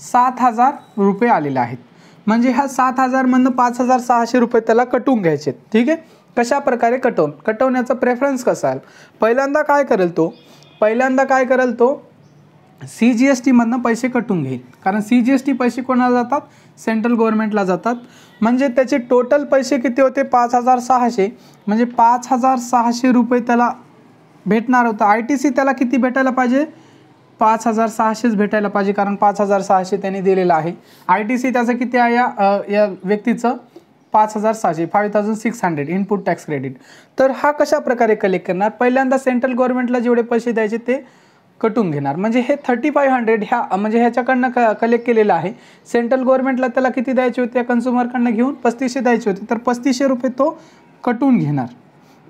7,000 रुपये आलेले आहेत. म्हणजे ह्या 7,000मधनं 5,600 रुपये त्याला कटवून घ्यायचे. ठीक आहे, कशा प्रकारे कटवण्याचा प्रेफरन्स कसा आहे, पहिल्यांदा काय करेल तो CGSTमधनं पैसे कटून घेईल, कारण CGST पैसे कोणाला जातात, सेंट्रल गव्हर्नमेंटला जातात. म्हणजे त्याचे टोटल पैसे किती होते, 5,600, म्हणजे 5,600 रुपये त्याला भेटणार होतं. ITC त्याला किती भेटायला पाहिजे, 5,600च भेटायला पाहिजे, कारण 5,600 त्यांनी दिलेलं आहे. ITC त्याचं किती आहे, या व्यक्तीचं 5,600, 5,600 इनपुट टॅक्स क्रेडिट. तर हा कशा प्रकारे कलेक्ट करणार, पहिल्यांदा सेंट्रल गव्हर्नमेंटला जेवढे पैसे द्यायचे ते कटून घेणार. म्हणजे हे 3,500 ह्या म्हणजे ह्याच्याकडनं कलेक्ट केलेलं आहे. सेंट्रल गव्हर्नमेंटला त्याला किती द्यायचे होते, या कन्झ्युमरकडनं घेऊन 3,500 द्यायचे होते, तर 3,500 रुपये तो कटून घेणार.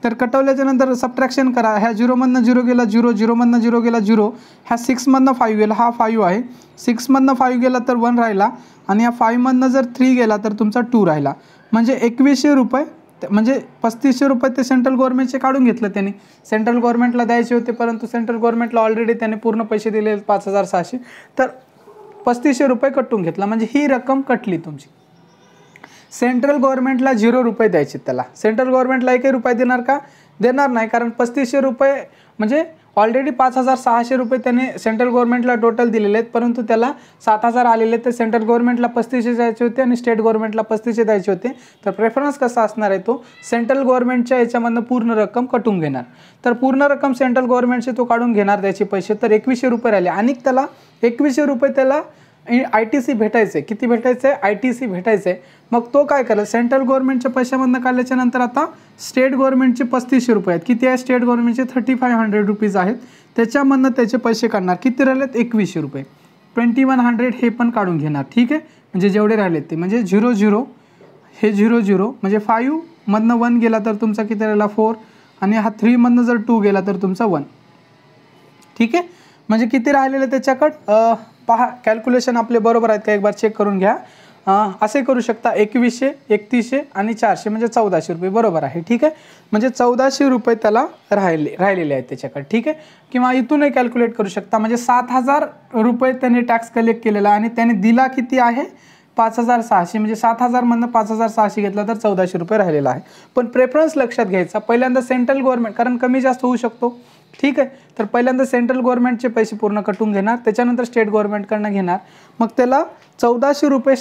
तर कटवल्याच्या नंतर सबट्रॅक्शन करा, ह्या 0मधनं 0 गेला 0, 0मधनं 0 गेला 0, ह्या 6मधनं 5 गेला, हा 5 आहे, 6मधनं 5 गेला तर 1 राहिला, आणि या 5मधनं जर 3 गेला तर तुमचा 2 राहिला. म्हणजे 2,100 रुपये, म्हणजे 3,500 रुपये ते सेंट्रल गव्हर्नमेंटचे काढून घेतलं त्यांनी. सेंट्रल गव्हर्नमेंटला द्यायचे होते, परंतु सेंट्रल गव्हर्नमेंटला ऑलरेडी त्याने पूर्ण पैसे दिले 5,600, तर 3,500 रुपये कटून घेतला. म्हणजे ही रक्कम कटली तुमची. सेंट्रल गव्हर्नमेंटला 0 रुपये द्यायचे, त्याला सेंट्रल गव्हर्नमेंटला 1 रुपये देणार का, देणार नाही, कारण 3,500 रुपये म्हणजे ऑलरेडी 5,600 रुपये त्याने सेंट्रल गव्हर्नमेंटला टोटल दिलेले आहेत, परंतु त्याला 7,000 आलेले, तर सेंट्रल गव्हर्नमेंटला 3,500 द्यायचे होते आणि स्टेट गव्हर्नमेंटला 3,500 द्यायचे होते. तर प्रेफरन्स कसा असणार आहे, तो सेंट्रल गव्हर्नमेंटच्या याच्यामधनं पूर्ण रक्कम कटून घेणार. तर पूर्ण रक्कम सेंट्रल गव्हर्नमेंटचे तो काढून घेणार त्याचे पैसे, तर 2,100 रुपये राहिले, आणि त्याला 2,100 रुपये त्याला ITC भेटायचे. किती भेटायचे, ITC भेटायचे. मग तो काय करेल, सेंट्रल गव्हर्नमेंटच्या पैशामधनं काढल्याच्या नंतर आता स्टेट गव्हर्नमेंटचे 3,500 रुपये आहेत. किती आहे, स्टेट गव्हर्नमेंटचे 3,500 रुपीज आहेत, त्याच्यामधनं त्याचे पैसे काढणार. किती राहिलेत, 2,100 रुपये, 2,100 हे पण काढून घेणार. ठीक आहे, म्हणजे जेवढे राहिलेत ते, म्हणजे 0 0 हे 0 0, म्हणजे 5मधनं 1 गेला तर तुमचा किती राहिला, 4, आणि हा 3मधनं जर 2 गेला तर तुमचा 1. ठीक आहे, म्हणजे किती राहिलेलं त्याच्याकडं पहा, कॅल्क्युलेशन आपले बरोबर आहेत का एक बार चेक करून घ्या. असे करू शकता 2100, 3100 आणि 400 म्हणजे 1400 रुपये बरोबर आहे. ठीक आहे, म्हणजे 1400 रुपये त्याला राहिलेले आहेत त्याच्याकडे. ठीक आहे, किंवा इथूनही कॅल्क्युलेट करू शकता, म्हणजे 7000 रुपये त्याने टॅक्स कलेक्ट केलेला आणि त्याने दिला किती आहे 5600, म्हणजे 7000मधनं 5600 घेतला तर 1400 रुपये राहिलेला आहे. पण प्रेफरन्स लक्षात घ्यायचा, पहिल्यांदा सेंट्रल गव्हर्नमेंट, कारण कमी जास्त होऊ शकतो. ठीक आहे, तर पहिल्यांदा सेंट्रल गव्हर्नमेंटचे पैसे पूर्ण कटून घेणार, त्याच्यानंतर स्टेट गव्हर्नमेंटकडनं घेणार, मग त्याला 1400 रुपये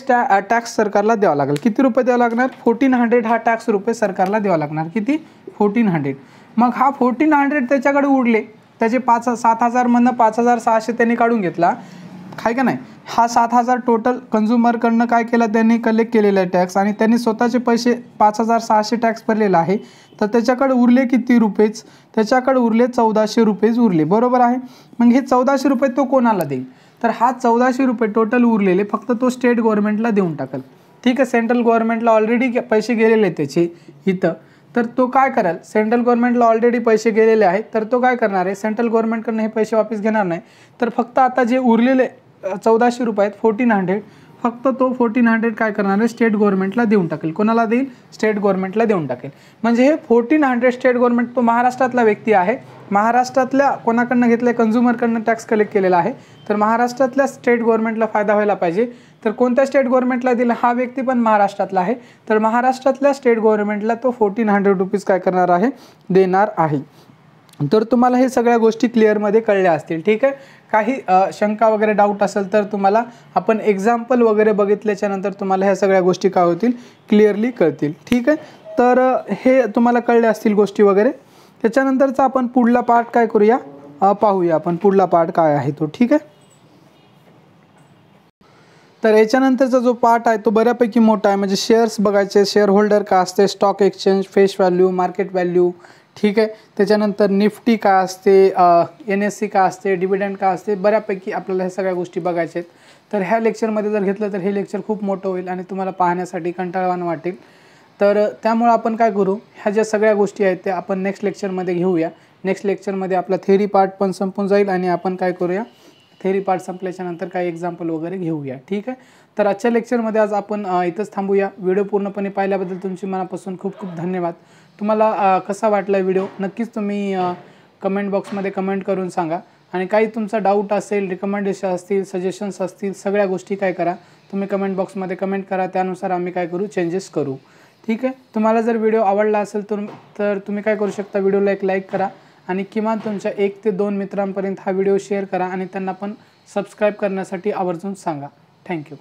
टॅक्स सरकारला द्यावा लागेल. किती रुपये द्यावा लागणार 1400 हा टॅक्स रुपये सरकारला द्यावा लागणार. किती 1400. मग हा 1400 त्याच्याकडे उरले, त्याचे 7000मधनं 5600 त्यांनी काढून घेतला काय का नाही. हा 7000 टोटल कन्झ्युमरकडनं काय केला त्यांनी कलेक्ट केलेला आहे टॅक्स, आणि त्यांनी स्वतःचे पैसे 5600 टॅक्स भरलेला आहे. तर त्याच्याकडे उरले किती रुपयेच, त्याच्याकडे उरले 1400 रुपयेच उरले बरोबर आहे. मग हे 1400 रुपये तो कोणाला देईल, तर हा 1400 रुपये टोटल उरलेले फक्त तो स्टेट गव्हर्नमेंटला देऊन टाकेल. ठीक आहे, सेंट्रल गव्हर्नमेंटला ऑलरेडी पैसे गेलेले आहेत त्याचे इथं, तर तो काय करेल, सेंट्रल गव्हर्नमेंटला ऑलरेडी पैसे गेलेले आहेत तर तो काय करणार आहे, सेंट्रल गव्हर्नमेंटकडनं हे पैसे वापस घेणार नाही, तर फक्त आता जे उरलेले 1400 रुपये आहेत 1400, फक्त तो 1400 काय करणार आहे स्टेट गव्हर्नमेंटला देऊन टाकेल. कोणाला देईल, स्टेट गव्हर्नमेंटला देऊन टाकेल. म्हणजे हे 1400 स्टेट गव्हर्नमेंट, तो महाराष्ट्रातला व्यक्ती आहे, महाराष्ट्रातल्या कोणाकडनं घेतलं आहे, कन्झ्युमरकडनं टॅक्स कलेक्ट केलेला आहे, तर महाराष्ट्रातल्या स्टेट गव्हर्नमेंटला फायदा व्हायला पाहिजे. तर कोणत्या स्टेट गव्हर्नमेंटला दिला, हा व्यक्ती पण महाराष्ट्रातला आहे, तर महाराष्ट्रातल्या स्टेट गव्हर्नमेंटला तो 1400 रुपीज काय करणार आहे, देणार आहे. तर तुम्हाला हे सगळ्या गोष्टी क्लिअरमध्ये कळल्या असतील. ठीक आहे, काही शंका वगैरे डाऊट असेल तर तुम्हाला आपण एक्झाम्पल वगैरे बघितल्याच्या नंतर तुम्हाला ह्या सगळ्या गोष्टी काय होतील, क्लिअरली कळतील. ठीक आहे, तर हे तुम्हाला कळले असतील गोष्टी वगैरे. त्याच्यानंतरचा आपण पुढला पार्ट काय करूया, पाहूया आपण पुढला पार्ट काय आहे तो. ठीक आहे, तर याच्यानंतरचा जो पार्ट आहे तो बऱ्यापैकी मोठा आहे, म्हणजे शेअर्स बघायचे, शेअर होल्डर काय असते, stock exchange, face value, market value. ठीक आहे, त्याच्यानंतर निफ्टी काय असते, NSE काय असते, डिव्हिडंड काय असते, बऱ्यापैकी आपल्याला ह्या सगळ्या गोष्टी बघायच्या आहेत. तर ह्या लेक्चरमध्ये जर घेतलं तर हे लेक्चर खूप मोठं होईल आणि तुम्हाला पाहण्यासाठी कंटाळवाण वाटेल. तर त्यामुळे आपण काय करू, ह्या ज्या सगळ्या गोष्टी आहेत त्या आपण नेक्स्ट लेक्चरमध्ये घेऊया. नेक्स्ट लेक्चरमध्ये आपला थेअरी पार्ट पण संपून जाईल आणि आपण काय करूया, थेअरी पार्ट संपल्याच्या नंतर काही एक्झाम्पल वगैरे घेऊया. ठीक आहे, तर आजच्या लेक्चरमध्ये आज आपण इथंच थांबूया. व्हिडिओ पूर्णपणे पाहिल्याबद्दल तुमची मनापासून खूप खूप धन्यवाद. तुम्हाला कसा वाटला व्हिडिओ नक्कीच तुम्ही कमेंट बॉक्समध्ये कमेंट करून सांगा. आणि काही तुमचा डाऊट असेल, रिकमेंडेशन असतील, सजेशन्स असतील, सगळ्या गोष्टी काय करा तुम्ही कमेंट बॉक्समध्ये कमेंट करा, त्यानुसार आम्ही काय करू, चेंजेस करू. ठीक आहे, तुम्हाला जर व्हिडिओ आवडला असेल तर तुम्ही काय करू शकता, व्हिडिओला एक लाईक करा आणि किमान तुमच्या 1 ते 2 मित्रांपर्यंत हा व्हिडिओ शेअर करा आणि त्यांना पण सबस्क्राईब करण्यासाठी आवर्जून सांगा. थँक्यू.